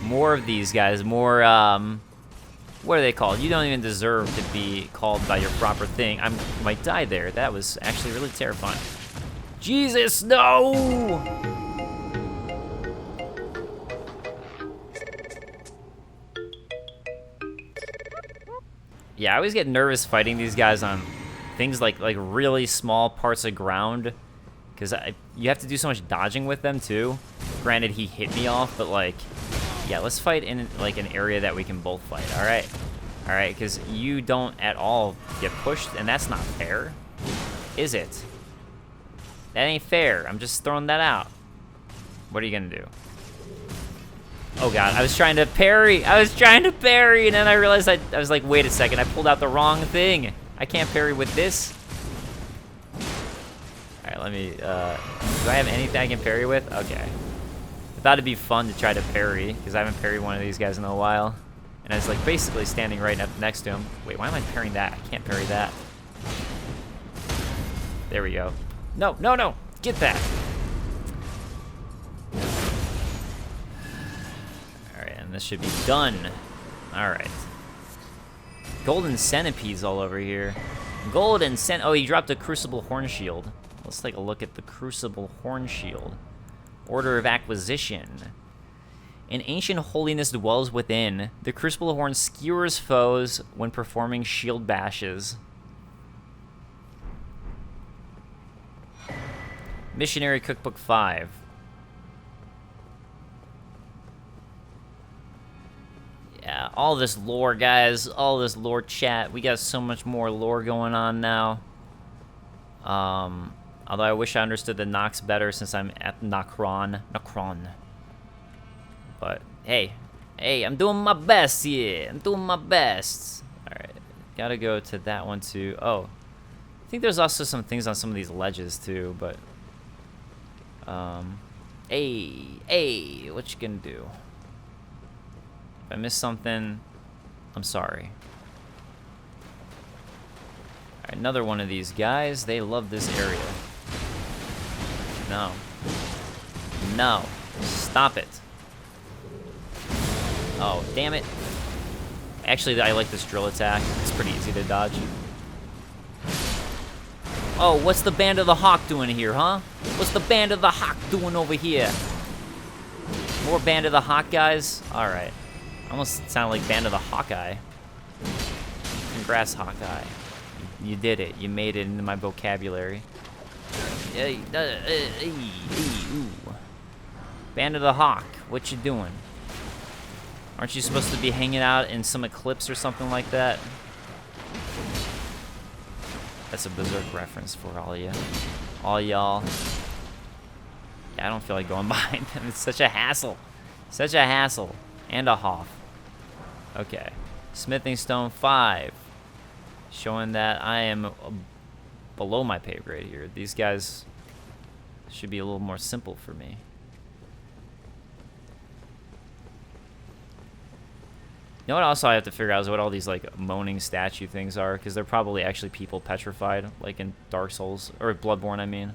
More of these guys. More, what are they called? You don't even deserve to be called by your proper thing. I might die there. That was actually really terrifying. Jesus, no! Yeah, I always get nervous fighting these guys on things like really small parts of ground, because you have to do so much dodging with them too. Granted, he hit me off, but like, yeah, let's fight in like an area that we can both fight. All right, because you don't at all get pushed, and that's not fair, is it? That ain't fair. I'm just throwing that out. What are you gonna do? Oh god, I was trying to parry, and then I realized I was like, wait a second, I pulled out the wrong thing. I can't parry with this. Alright, let me, do I have anything I can parry with? Okay. I thought it'd be fun to try to parry, because I haven't parried one of these guys in a while. And I was like basically standing right up next to him. Wait, why am I parrying that? I can't parry that. There we go. No, no, no, get that. This should be done. All right. Golden centipedes all over here. Oh, he dropped a Crucible horn shield. Let's take a look at the Crucible horn shield. Order of acquisition. An ancient holiness dwells within. The Crucible horn skewers foes when performing shield bashes. Missionary Cookbook 5. Yeah, all this lore, guys. All this lore chat. We got so much more lore going on now. Although I wish I understood the Knox better since I'm at Nokron. But, hey, I'm doing my best here. I'm doing my best. Alright, gotta go to that one too. Oh, I think there's also some things on some of these ledges too, but... Hey, what you gonna do? If I missed something, I'm sorry. All right, another one of these guys. They love this area. No. No. Stop it. Oh, damn it. Actually, I like this drill attack. It's pretty easy to dodge. Oh, what's the Band of the Hawk doing here, huh? What's the Band of the Hawk doing over here? More Band of the Hawk guys? All right. Almost sound like Band of the Hawkeye. Congrats, Hawkeye. You did it. You made it into my vocabulary. Band of the Hawk, what you doing? Aren't you supposed to be hanging out in some eclipse or something like that? That's a Berserk reference for all of you. All y'all. Yeah, I don't feel like going behind them. It's such a hassle. Such a hassle. And a Hoff. Okay. Smithing Stone 5. Showing that I am below my pay grade here. These guys should be a little more simple for me. You know what also I have to figure out is what all these like moaning statue things are, because they're probably actually people petrified, like in Dark Souls, or Bloodborne, I mean.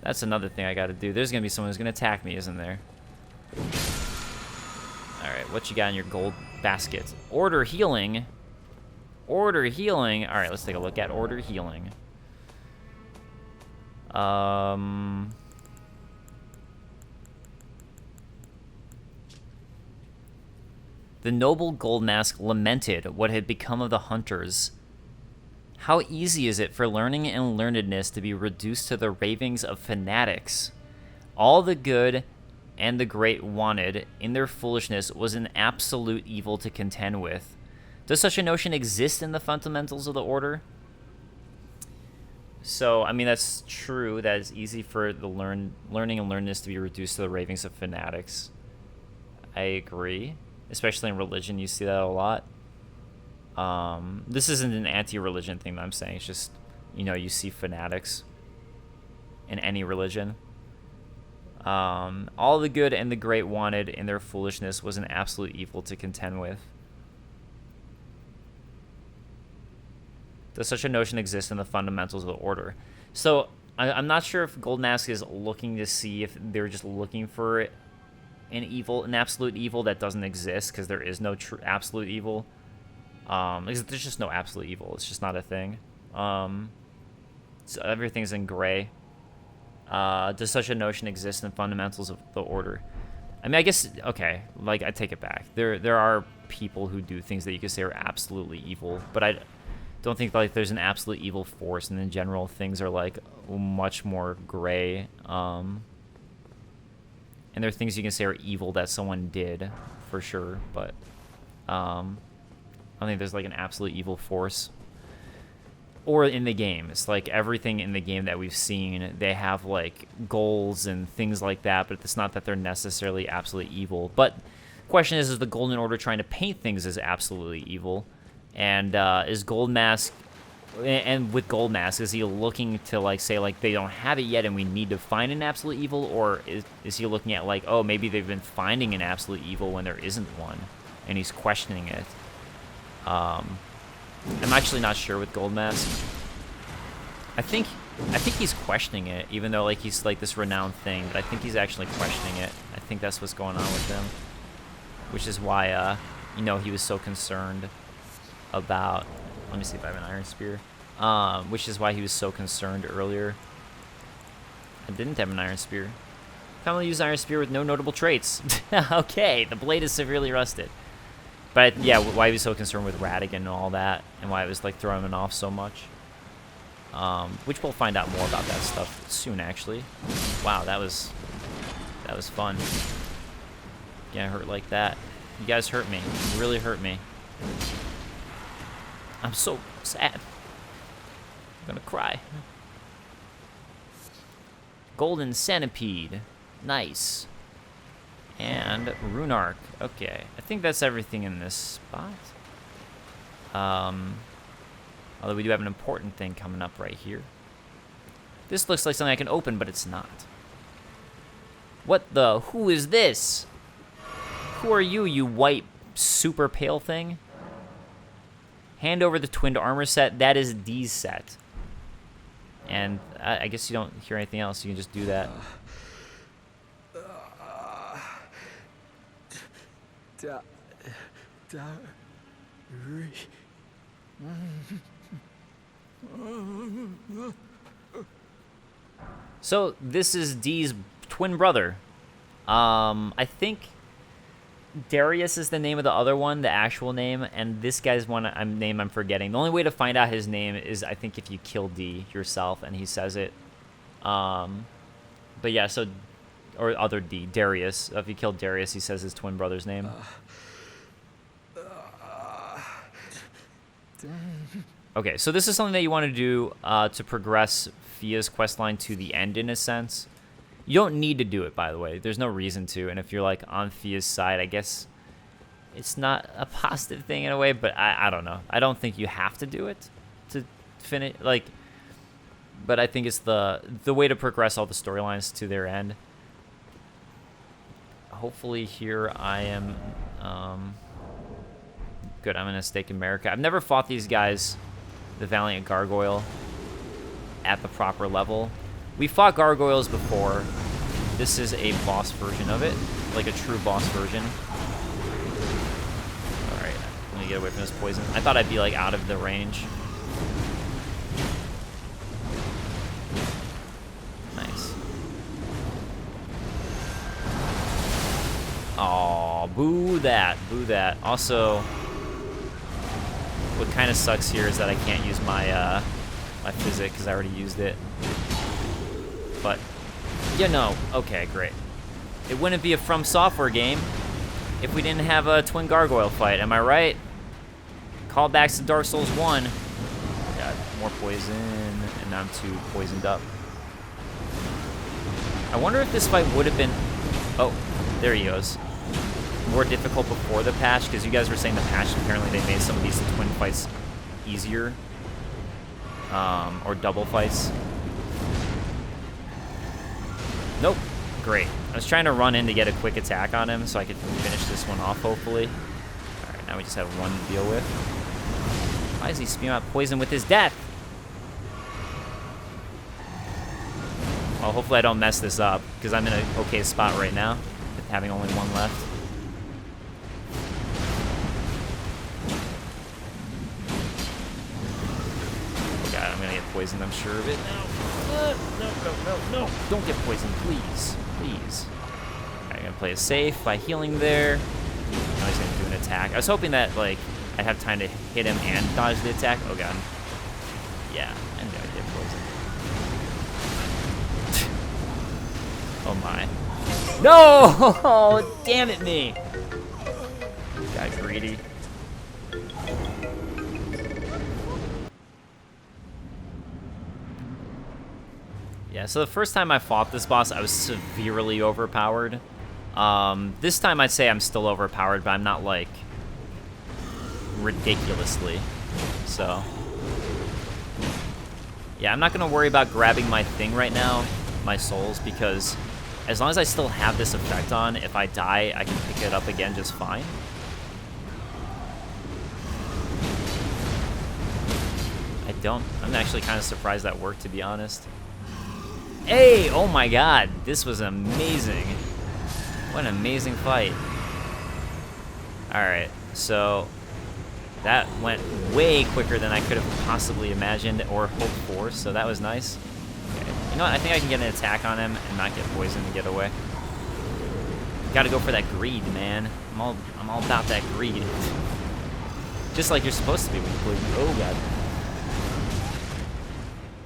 That's another thing I gotta do. There's gonna be someone who's gonna attack me, isn't there? Alright, what you got in your gold basket? Order healing. Order healing. Alright, let's take a look at order healing. The noble gold mask lamented what had become of the hunters. How easy is it for learning and learnedness to be reduced to the ravings of fanatics? All the good and the great wanted, in their foolishness, was an absolute evil to contend with. Does such a notion exist in the fundamentals of the order? So, I mean, that's true. That it's easy for the learning and learnedness to be reduced to the ravings of fanatics. I agree. Especially in religion, you see that a lot. This isn't an anti-religion thing that I'm saying. It's just, you know, you see fanatics in any religion. All the good and the great wanted, in their foolishness, was an absolute evil to contend with. Does such a notion exist in the fundamentals of the order? So, I'm not sure if Golden Ask is looking to see if they're just looking for an absolute evil that doesn't exist, because there is no true absolute evil. Because there's just no absolute evil. It's just not a thing. So everything's in gray. Does such a notion exist in the fundamentals of the order? I mean, I guess, okay, like, I take it back. There are people who do things that you could say are absolutely evil, but don't think like there's an absolute evil force, and in general things are like much more gray. And there are things you can say are evil that someone did, for sure, but I don't think there's like an absolute evil force. Or in the game, it's like everything in the game that we've seen, they have like goals and things like that, but it's not that they're necessarily absolutely evil. But the question is the Golden Order trying to paint things as absolutely evil? And is Gold Mask, and with Gold Mask, is he looking to like say like they don't have it yet and we need to find an absolute evil? Or is he looking at like, oh, maybe they've been finding an absolute evil when there isn't one, and he's questioning it? I'm actually not sure with Gold Mask. I think he's questioning it, even though like he's like this renowned thing, but I think he's actually questioning it. I think that's what's going on with him, which is why you know, he was so concerned about, let me see if I have an Iron Spear, which is why he was so concerned earlier. I didn't have an Iron Spear. Commonly used Iron Spear with no notable traits. Okay, the blade is severely rusted. But yeah, why he was so concerned with Radigan and all that, and why it was like throwing him off so much. Which we'll find out more about that stuff soon, actually. Wow, that was fun. Getting hurt like that. You guys hurt me. You really hurt me. I'm so sad. I'm gonna cry. Golden Centipede. Nice. And Rune Arc. Okay, I think that's everything in this spot. Although we do have an important thing coming up right here. This looks like something I can open, but it's not. What the? Who is this? Who are you, you white super pale thing? Hand over the twinned armor set. That is D's set. And I guess you don't hear anything else. You can just do that. So this is D's twin brother. I think Darius is the name of the other one, the actual name, and this guy's name I'm forgetting. The only way to find out his name is, I think, if you kill D yourself and he says it. But yeah, so, or other D, Darius. If you kill Darius, he says his twin brother's name. Okay, so this is something that you want to do to progress Fia's questline to the end, in a sense. You don't need to do it, by the way. There's no reason to. And if you're like on Fia's side, I guess it's not a positive thing in a way, but I don't know. I don't think you have to do it to finish. Like, but I think it's the way to progress all the storylines to their end. Hopefully here I am. Good. I'm in a stake America. I've never fought these guys, the Valiant Gargoyle, at the proper level. We fought gargoyles before. This is a boss version of it, like a true boss version. All right, let me get away from this poison. I thought I'd be like out of the range. Nice. Oh, boo that, boo that. Also, what kind of sucks here is that I can't use my my physic because I already used it. But, yeah, no. Okay, great. It wouldn't be a From Software game if we didn't have a twin gargoyle fight. Am I right? Callbacks to Dark Souls 1. Got more poison, and now I'm too poisoned up. I wonder if this fight would have been... Oh, there he goes. More difficult before the patch, because you guys were saying the patch, apparently they made some of these twin fights easier. Or double fights. Nope. Great. I was trying to run in to get a quick attack on him so I could finish this one off, hopefully. Alright, now we just have one to deal with. Why is he spewing out poison with his death? Well, hopefully I don't mess this up, because I'm in an okay spot right now, with having only one left. Oh god, I'm gonna get poisoned, I'm sure of it. No. Don't get poisoned, please. Please. Alright, I'm gonna play it safe by healing there. Now he's gonna do an attack. I was hoping that, like, I'd have time to hit him and dodge the attack. Oh god. Yeah, I knew I'd get poisoned. Oh my. No! Damn it me! Got greedy. Yeah, so the first time I fought this boss, I was severely overpowered. This time I'd say I'm still overpowered, but I'm not, like, ridiculously. So, yeah, I'm not going to worry about grabbing my thing right now, my souls, because as long as I still have this effect on, if I die, I can pick it up again just fine. I'm actually kind of surprised that worked, to be honest. Hey, oh my god, this was amazing. What an amazing fight. Alright, so that went way quicker than I could have possibly imagined or hoped for, so that was nice. Okay. You know what, I think I can get an attack on him and not get poisoned and get away. Gotta go for that greed, man. I'm all about that greed. Just like you're supposed to be when you play. Oh god.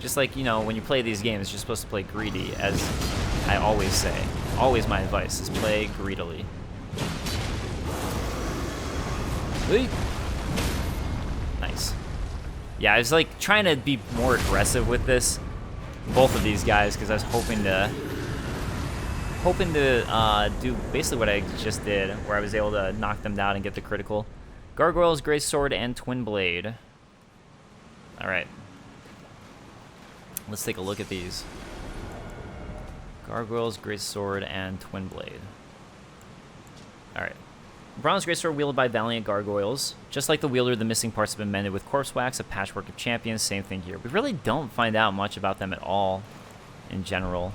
Just like, you know, when you play these games, you're supposed to play greedy, as I always say. Always my advice is play greedily. Nice. Yeah, I was like trying to be more aggressive with this, both of these guys, because I was hoping to do basically what I just did, where I was able to knock them down and get the critical. Gargoyles, Great Sword, and Twin Blade. All right. Let's take a look at these. Gargoyles, Great Sword, and Twin Blade. Alright. Bronze Great Sword wielded by Valiant Gargoyles. Just like the wielder, the missing parts have been mended with corpse wax, a patchwork of champions. Same thing here. We really don't find out much about them at all in general.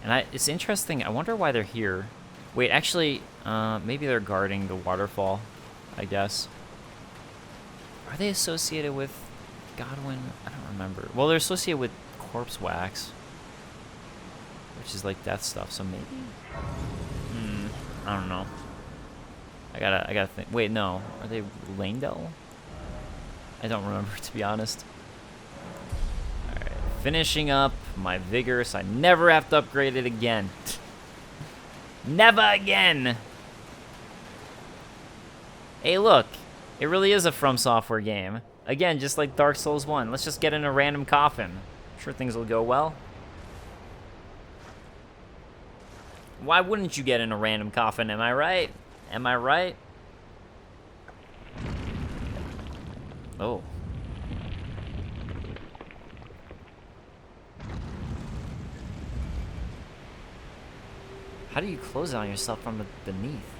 And it's interesting. I wonder why they're here. Wait, actually, maybe they're guarding the waterfall, I guess. Are they associated with Godwin? I don't remember. Well, they're associated with corpse wax, which is like death stuff, so maybe I don't know. I gotta think. Wait, no, are they Langdell? I don't remember, to be honest. Alright, finishing up my vigor so I never have to upgrade it again. Never again. Hey, look, it really is a From Software game again, just like Dark Souls 1. Let's just get in a random coffin. Sure, things will go well. Why wouldn't you get in a random coffin? Am I right? Am I right? Oh. How do you close it on yourself from beneath?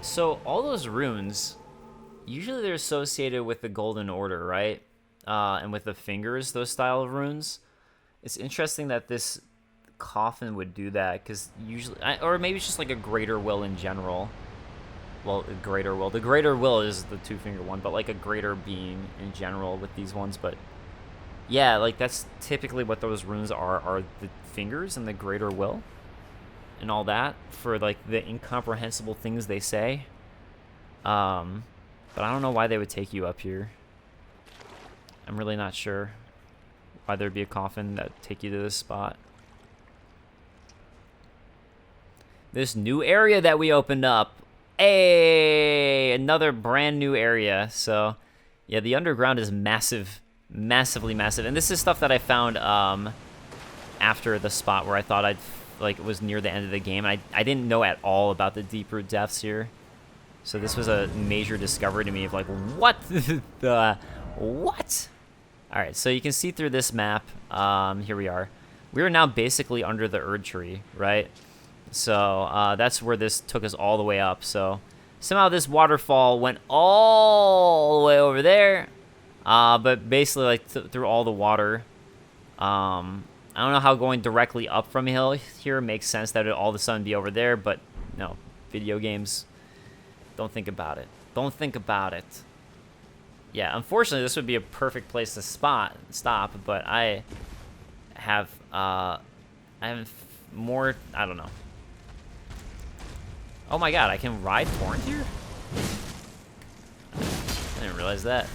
So all those runes, usually they're associated with the Golden Order, right? And with the fingers, those style of runes. It's interesting that this coffin would do that, because usually, or maybe it's just like a greater will in general. Well, a greater will. The greater will is the two-finger one, but like a greater being in general with these ones. But yeah, like that's typically what those runes are the fingers and the greater will. And all that for like the incomprehensible things they say. But I don't know why they would take you up here. I'm really not sure why there'd be a coffin that would take you to this spot. This new area that we opened up. Hey, another brand new area. So yeah, the underground is massive, massively massive. And this is stuff that I found after the spot where I thought it was near the end of the game. I didn't know at all about the deep root depths here. So this was a major discovery to me of like, what the, what? All right, so you can see through this map, here we are. We are now basically under the Erd Tree, right? So that's where this took us all the way up. So somehow this waterfall went all the way over there. But basically like through all the water. I don't know how going directly up from a hill here makes sense that it all of a sudden be over there, but no, video games, don't think about it. Don't think about it. Yeah, unfortunately, this would be a perfect place to stop, but I have more, I don't know. Oh my god, I can ride Torrent here? I didn't realize that.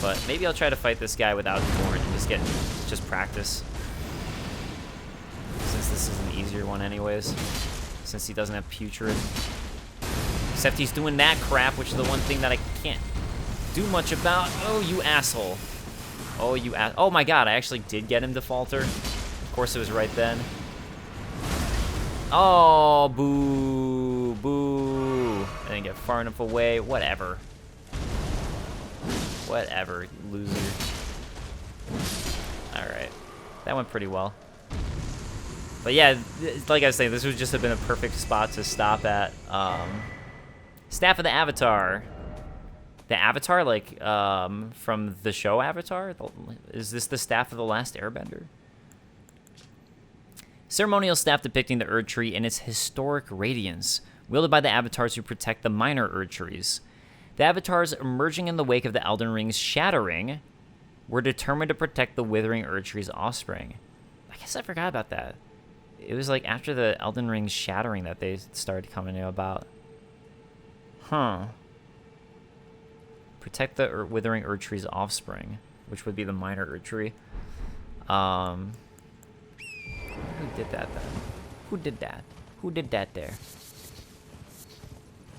But maybe I'll try to fight this guy without Torrent and just practice. Since this is an easier one anyways. Since he doesn't have Putrid. Except he's doing that crap, which is the one thing that I can't do much about. Oh, you asshole. Oh, oh my god, I actually did get him to falter. Of course it was right then. Oh, boo, boo. I didn't get far enough away. Whatever. Whatever, loser. Alright. That went pretty well. But yeah, like I was saying, this would just have been a perfect spot to stop at. Staff of the Avatar. The Avatar, like, from the show Avatar? Is this the Staff of the Last Airbender? Ceremonial staff depicting the Erd Tree in its historic radiance, wielded by the Avatars who protect the minor Erd Trees. The Avatars, emerging in the wake of the Elden Ring's shattering, were determined to protect the withering Erd Tree's offspring. I guess I forgot about that. It was like after the Elden Ring's shattering that they started coming about. Huh. Protect the withering Erd Tree's offspring, which would be the minor Erd Tree. Who did that then? Who did that? Who did that there?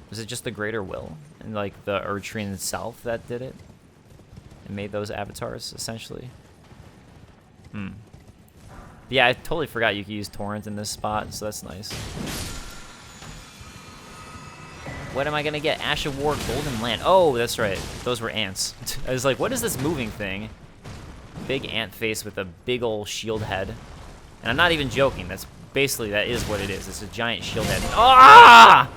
Was it just the Greater Will? And like the Erd Tree in itself that did it? And made those avatars, essentially? Yeah, I totally forgot you could use Torrent in this spot, so that's nice. What am I gonna get? Ash of War, Golden Land. Oh, that's right. Those were ants. I was like, what is this moving thing? Big ant face with a big old shield head. And I'm not even joking. That is what it is. It's a giant shield head. Ah!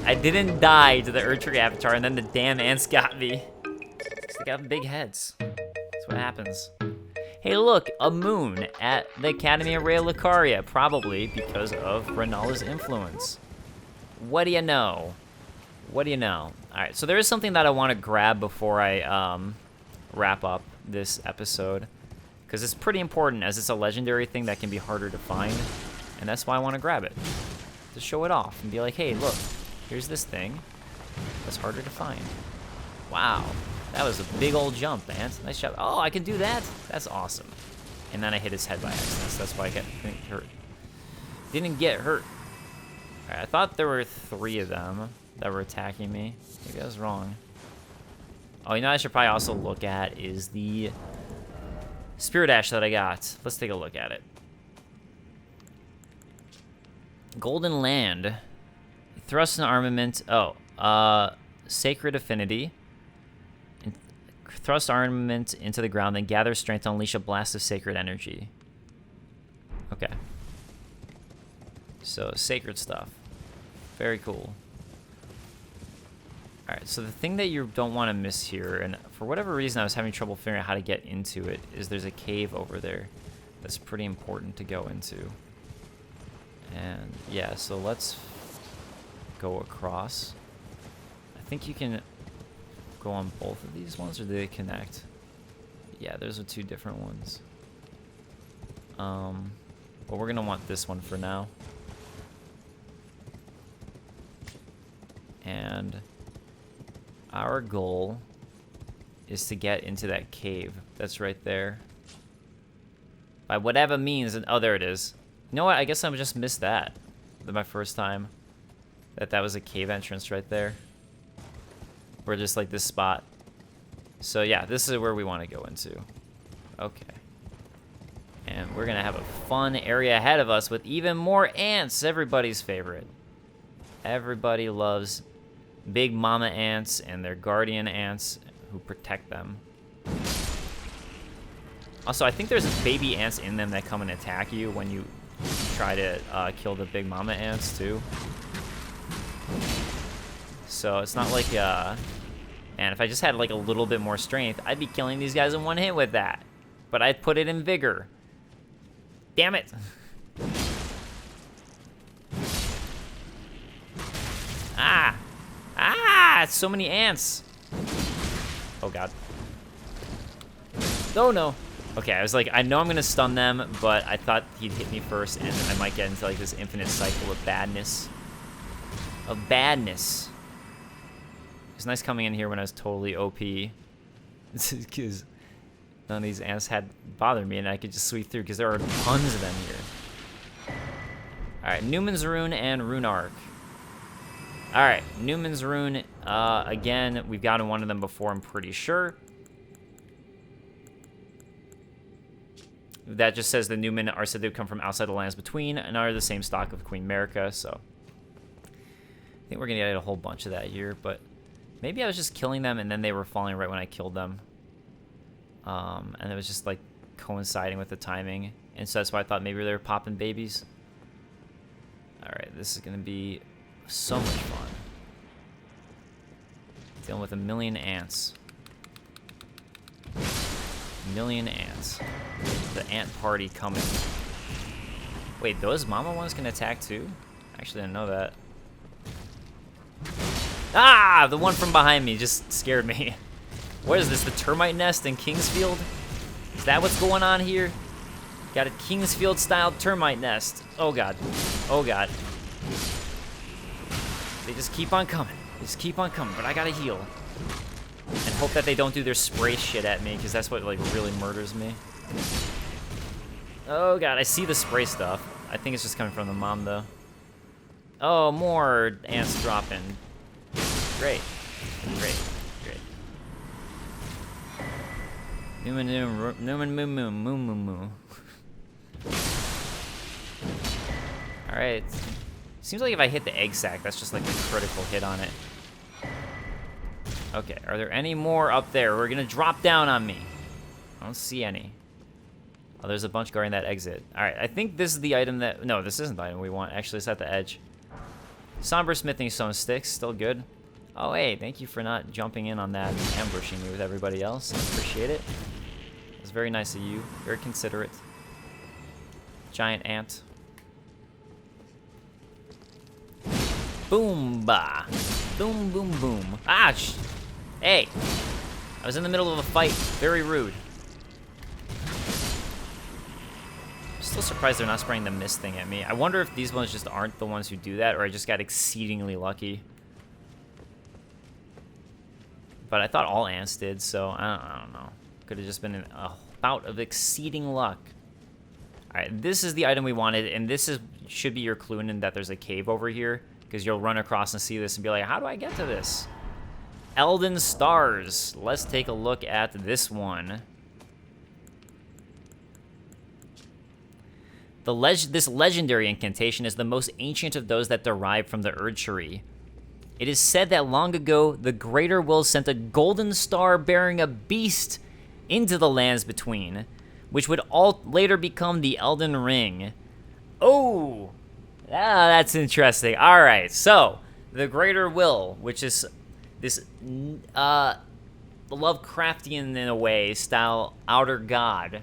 I didn't die to the Erd Tree Avatar, and then the damn ants got me. They got big heads. That's what happens. Hey, look, a moon at the Academy of Raya Lucaria, probably because of Renala's influence. What do you know? What do you know? All right, so there is something that I want to grab before I wrap up this episode, because it's pretty important, as it's a legendary thing that can be harder to find, and that's why I want to grab it, to show it off and be like, hey, look, here's this thing that's harder to find. Wow, that was a big old jump, man. Nice job. Oh, I can do that? That's awesome. And then I hit his head by accident, so that's why I didn't hurt. Didn't get hurt. All right, I thought there were 3 of them that were attacking me. Maybe I was wrong. Oh, you know what I should probably also look at is the Spirit Ash that I got. Let's take a look at it. Golden Land. Thrust and armament. Oh, Sacred Affinity. Thrust armament into the ground, then gather strength to unleash a blast of sacred energy. Okay. So, sacred stuff. Very cool. Alright, so the thing that you don't want to miss here, and for whatever reason I was having trouble figuring out how to get into it, is there's a cave over there that's pretty important to go into. And yeah, so let's go across. I think you can go on both of these ones, or do they connect? Yeah, those are 2 different ones. But we're gonna want this one for now. And our goal is to get into that cave that's right there. By whatever means, and oh, there it is. You know what? I guess I just missed that. My first time. That was a cave entrance right there. Or just like this spot. So yeah, this is where we want to go into. Okay. And we're gonna have a fun area ahead of us with even more ants, everybody's favorite. Everybody loves big mama ants and their guardian ants who protect them. Also, I think there's baby ants in them that come and attack you when you try to kill the big mama ants too. So it's not like, man, if I just had like a little bit more strength, I'd be killing these guys in one hit with that. But I'd put it in vigor. Damn it. Ah! Ah! So many ants! Oh god. Oh no! Okay, I was like, I know I'm gonna stun them, but I thought he'd hit me first, and I might get into like this infinite cycle of badness. Of badness. It's nice coming in here when I was totally OP. Because none of these ants had bothered me, and I could just sweep through, because there are tons of them here. Alright, Newman's Rune and Rune Arc. Alright, Newman's Rune, again, we've gotten one of them before, I'm pretty sure. That just says the Newmen are said to come from outside the lands between and are the same stock of Queen America, so I think we're gonna get a whole bunch of that here, but maybe I was just killing them and then they were falling right when I killed them. And it was just like coinciding with the timing, and so that's why I thought maybe they were popping babies. Alright, this is gonna be so much fun. Dealing with a million ants. Million ants. The ant party coming. Wait, those mama ones can attack too? I actually didn't know that. Ah! The one from behind me just scared me. What is this, the termite nest in Kingsfield? Is that what's going on here? Got a Kingsfield-style termite nest. Oh god. Oh god. They just keep on coming. They just keep on coming, but I gotta heal. And hope that they don't do their spray shit at me, because that's what like really murders me. Oh god, I see the spray stuff. I think it's just coming from the mom though. Oh, more ants dropping. Great. Great. Great. Newman moo. Alright. Seems like if I hit the egg sac, that's just like a critical hit on it. Okay, are there any more up there? We're gonna drop down on me. I don't see any. Oh, there's a bunch guarding that exit. Alright, I think this is the item that... No, this isn't the item we want. Actually, it's at the edge. Somber Smithing Stone Sticks, still good. Oh, hey, thank you for not jumping in on that and ambushing me with everybody else. I appreciate it. It was very nice of you. Very considerate. Giant ant. Boom, bah. Boom, boom, boom. Ah, hey. I was in the middle of a fight. Very rude. Still surprised they're not spraying the mist thing at me. I wonder if these ones just aren't the ones who do that, or I just got exceedingly lucky. But I thought all ants did, so I don't know. Could have just been a bout of exceeding luck. Alright, this is the item we wanted, and this should be your clue in that there's a cave over here, because you'll run across and see this and be like, how do I get to this? Elden Stars. Let's take a look at this one. This legendary incantation is the most ancient of those that derive from the Erd Tree. It is said that long ago, the Greater Will sent a golden star bearing a beast into the lands between, which would all later become the Elden Ring. Oh, that's interesting. All right, so the Greater Will, which is this Lovecraftian in a way style outer god,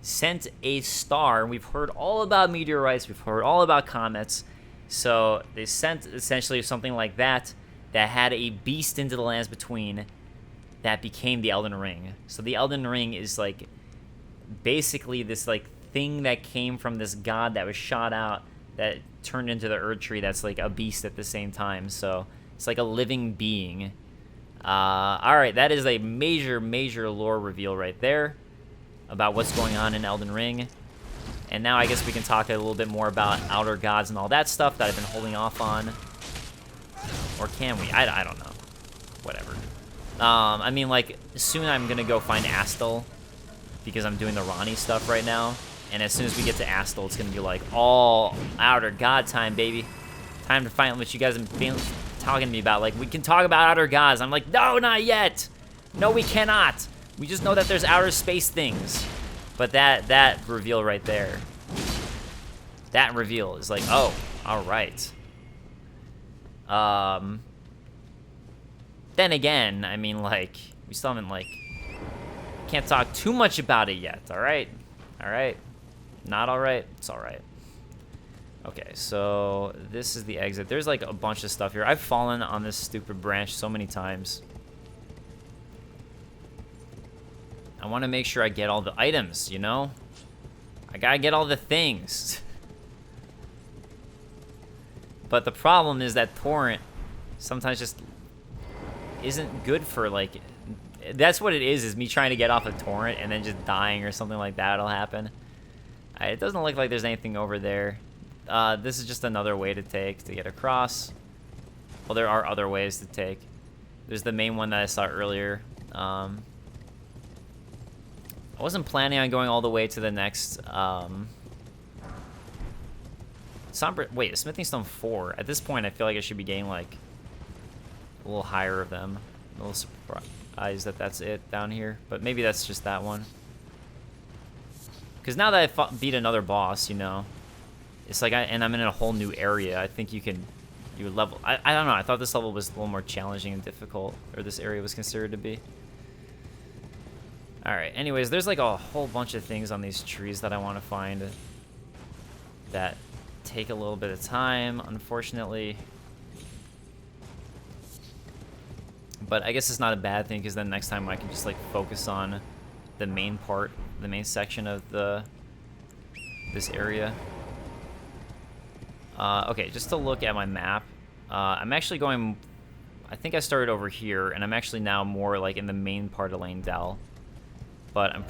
sent a star. We've heard all about meteorites. We've heard all about comets. So they sent essentially something like that had a beast into the lands between that became the Elden Ring. So the Elden Ring is like basically this like thing that came from this god that was shot out that turned into the Erd Tree that's like a beast at the same time. So it's like a living being. All right, that is a major lore reveal right there about what's going on in Elden Ring. And now I guess we can talk a little bit more about outer gods and all that stuff that I've been holding off on. Or can we? I don't know. Whatever. I mean, like, soon I'm going to go find Astel because I'm doing the Ronnie stuff right now. And as soon as we get to Astel, it's going to be like all outer god time, baby. Time to find what you guys have been talking to me about. Like, we can talk about outer gods. I'm like, no, not yet. No, we cannot. We just know that there's outer space things. But that reveal right there, that reveal is like, oh, all right. Then again, I mean, like, we still haven't, like, can't talk too much about it yet, all right? All right. Not all right. It's all right. Okay, so this is the exit. There's like a bunch of stuff here. I've fallen on this stupid branch so many times. I want to make sure I get all the items, you know? I gotta get all the things. But the problem is that torrent sometimes just isn't good for, like... That's what it is me trying to get off a torrent and then just dying or something like that'll happen. It doesn't look like there's anything over there. This is just another way to take to get across. Well, there are other ways to take. There's the main one that I saw earlier. I wasn't planning on going all the way to the next... Wait, Smithing Stone 4. At this point, I feel like I should be getting, like, a little higher of them. A little surprised that that's it down here. But maybe that's just that one. Because now that I beat another boss, you know, it's like, and I'm in a whole new area, I think you would level... I don't know, I thought this level was a little more challenging and difficult, or this area was considered to be. Alright, anyways, there's like a whole bunch of things on these trees that I want to find that take a little bit of time, unfortunately. But I guess it's not a bad thing, because then next time I can just like focus on the main part, the main section of this area. Okay, just to look at my map, I'm actually going... I think I started over here, and I'm actually now more like in the main part of Langdell. But I'm...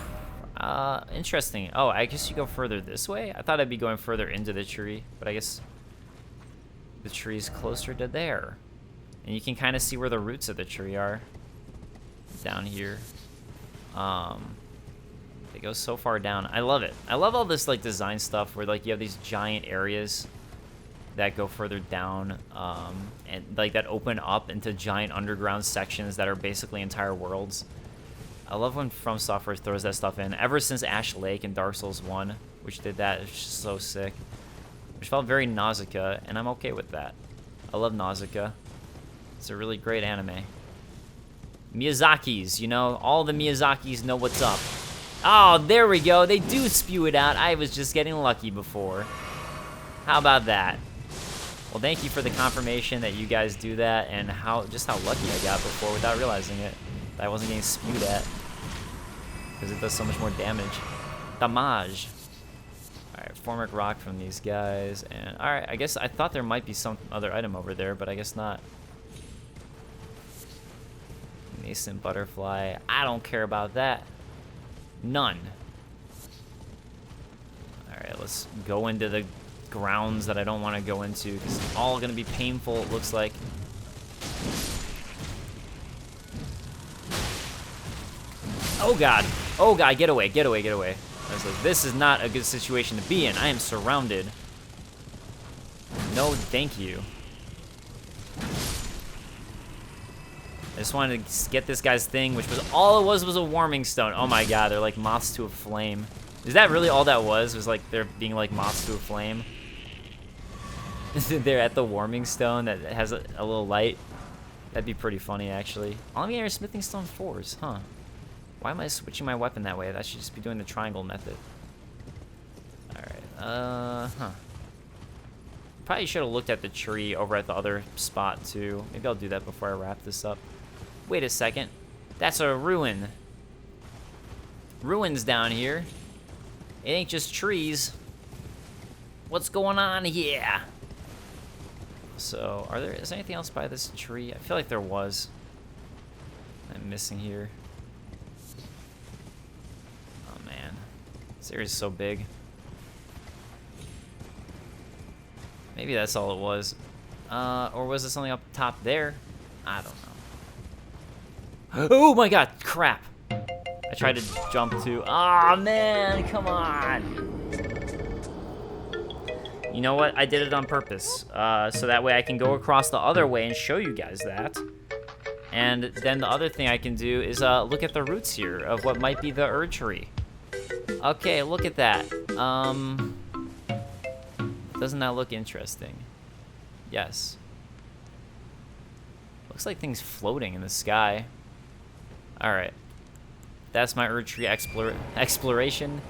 interesting. Oh, I guess you go further this way? I thought I'd be going further into the tree, but I guess the tree's closer to there. And you can kind of see where the roots of the tree are. Down here. It goes so far down. I love it. I love all this like design stuff where like you have these giant areas that go further down, and like that open up into giant underground sections that are basically entire worlds. I love when From Software throws that stuff in. Ever since Ash Lake and Dark Souls 1, which did that, it's just so sick. Which felt very Nausicaa, and I'm okay with that. I love Nausicaa. It's a really great anime. Miyazaki's, you know, all the Miyazaki's know what's up. Oh, there we go. They do spew it out. I was just getting lucky before. How about that? Well, thank you for the confirmation that you guys do that, and just how lucky I got before without realizing it. I wasn't getting spewed at, because it does so much more damage. Damage. Alright, Formic Rock from these guys, and alright, I guess I thought there might be some other item over there, but I guess not. Nascent Butterfly. I don't care about that. None. Alright, let's go into the grounds that I don't want to go into, because it's all going to be painful, it looks like. Oh god. Oh god, get away, get away, get away. This is not a good situation to be in. I am surrounded. No, thank you. I just wanted to get this guy's thing, which was all it was a warming stone. Oh my god, they're like moths to a flame. Is that really all that was? Was like they're being like moths to a flame? They're at the warming stone that has a little light. That'd be pretty funny, actually. All I'm getting are Smithing Stone 4s, huh? Why am I switching my weapon that way? That should just be doing the triangle method. Alright, probably should have looked at the tree over at the other spot, too. Maybe I'll do that before I wrap this up. Wait a second. That's a ruin. Ruins down here. It ain't just trees. What's going on here? So, is there anything else by this tree? I feel like there was. I'm missing here. Oh man, this area is so big. Maybe that's all it was. Or was it something up top there? I don't know. Oh my god, crap. I tried to jump to. Aw, man, come on. You know what? I did it on purpose. So that way I can go across the other way and show you guys that. And then the other thing I can do is look at the roots here of what might be the Erd tree. Okay, look at that. Doesn't that look interesting? Yes. Looks like things floating in the sky. Alright. That's my Erd tree exploration.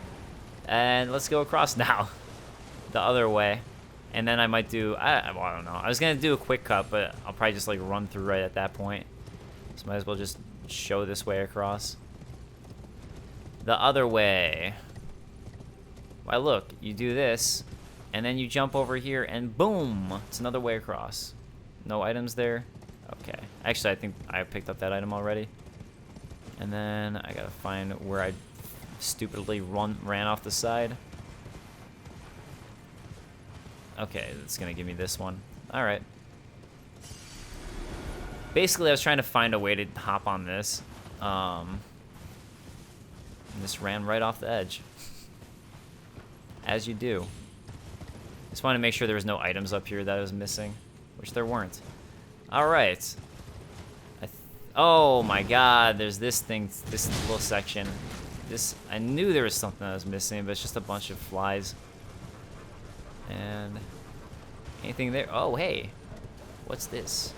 And let's go across now. The other way. And then I might do, well, I don't know. I was gonna do a quick cut, but I'll probably just like run through right at that point. So might as well just show this way across. The other way. Why, look, you do this, and then you jump over here, and boom, it's another way across. No items there? Okay. Actually, I think I picked up that item already. And then I gotta find where I stupidly ran off the side. Okay, it's gonna give me this one. Alright. Basically, I was trying to find a way to hop on this. And just ran right off the edge. As you do. Just wanted to make sure there was no items up here that I was missing. Which there weren't. Alright. Oh my god, there's this thing, this little section. I knew there was something I was missing, but it's just a bunch of flies. And anything there? Oh, hey. What's this?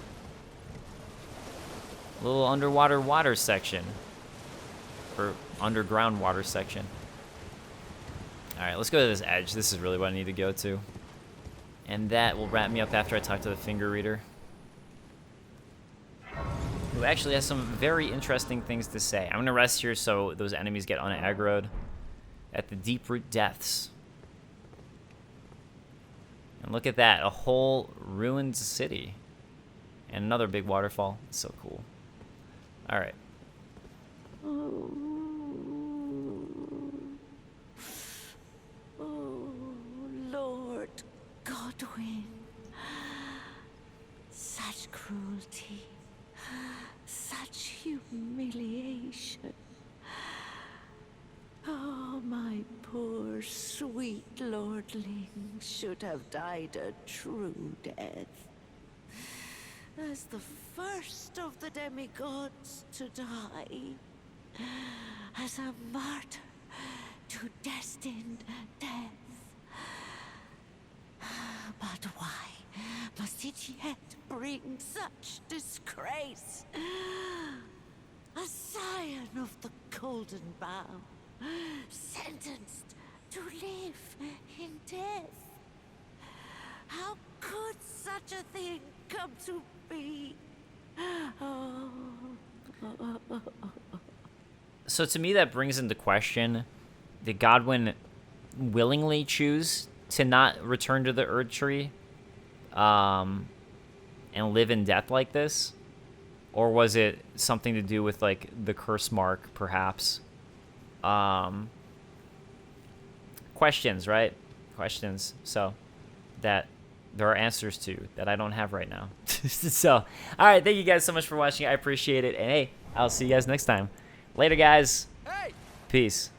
A little underwater water section. Or underground water section. Alright, let's go to this edge. This is really what I need to go to. And that will wrap me up after I talk to the finger reader. Who actually has some very interesting things to say. I'm going to rest here so those enemies get unaggroed at the deep root depths. And look at that, a whole ruined city. And another big waterfall. It's so cool. Alright. Oh, Lord Godwin. Such cruelty. Such humiliation. Oh, my poor sweet lordling should have died a true death. As the first of the demigods to die. As a martyr to destined death. But why must it yet bring such disgrace? A scion of the Golden Bough, sentenced to live in death. How could such a thing come to be? Oh. So to me, that brings into question, did Godwin willingly choose to not return to the Erd Tree and live in death like this? Or was it something to do with, like, the curse mark, perhaps? Questions, right? Questions. So, that there are answers to that I don't have right now. So, alright, thank you guys so much for watching. I appreciate it. And hey, I'll see you guys next time. Later, guys. Hey! Peace.